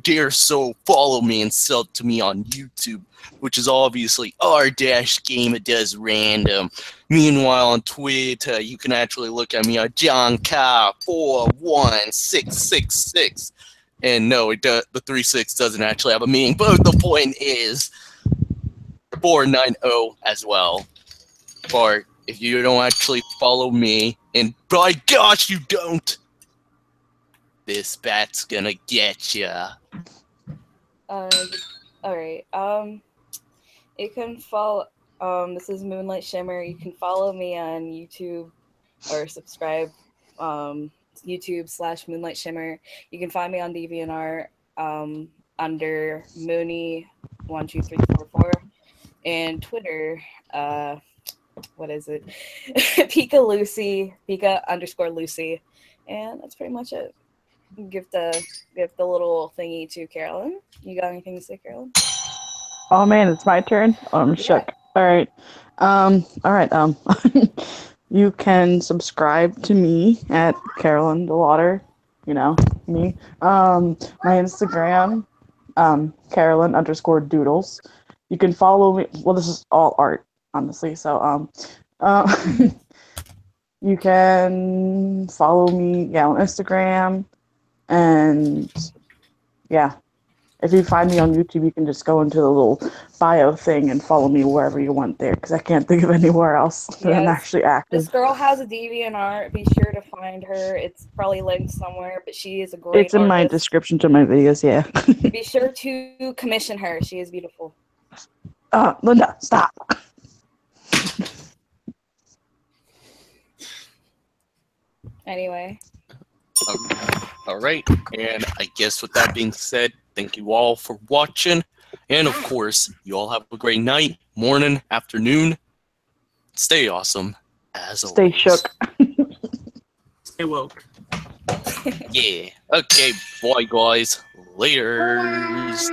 dare so follow me and sub to me on YouTube, which is obviously R-Gamerdoesrandom. Meanwhile, on Twitter, you can actually look at me at JohnK41666. And no, the 36 doesn't actually have a meaning, but the point is 490 as well. But if you don't actually follow me, and by gosh you don't, this bat's gonna get ya. Alright, you can follow, this is Moonlight Shimmer. You can follow me on YouTube or subscribe, YouTube/Moonlight Shimmer. You can find me on DeviantArt under Mooney12344, and Twitter, what is it? Pika_Lucy, and that's pretty much it. Give the little thingy to Carolyn. You got anything to say, Carolyn? Oh man, it's my turn. Oh, I'm shook. All right. You can subscribe to me at Carolyn the Water. You know me. My Instagram, Carolyn_Doodles. You can follow me. Well, this is all art, honestly. So you can follow me, on Instagram, and yeah. If you find me on YouTube, you can just go into the little bio thing and follow me wherever you want there, because I can't think of anywhere else that I'm actually active. This girl has a DeviantArt. Be sure to find her. It's probably linked somewhere, but she is a great It's in my artist. description to my videos, yeah. Be sure to commission her. She is beautiful. Linda, stop. Anyway. All right, and I guess with that being said, thank you all for watching, and of course, you all have a great night, morning, afternoon. Stay awesome, as always. Stay shook. Stay woke. Yeah. Okay, bye guys. Laters.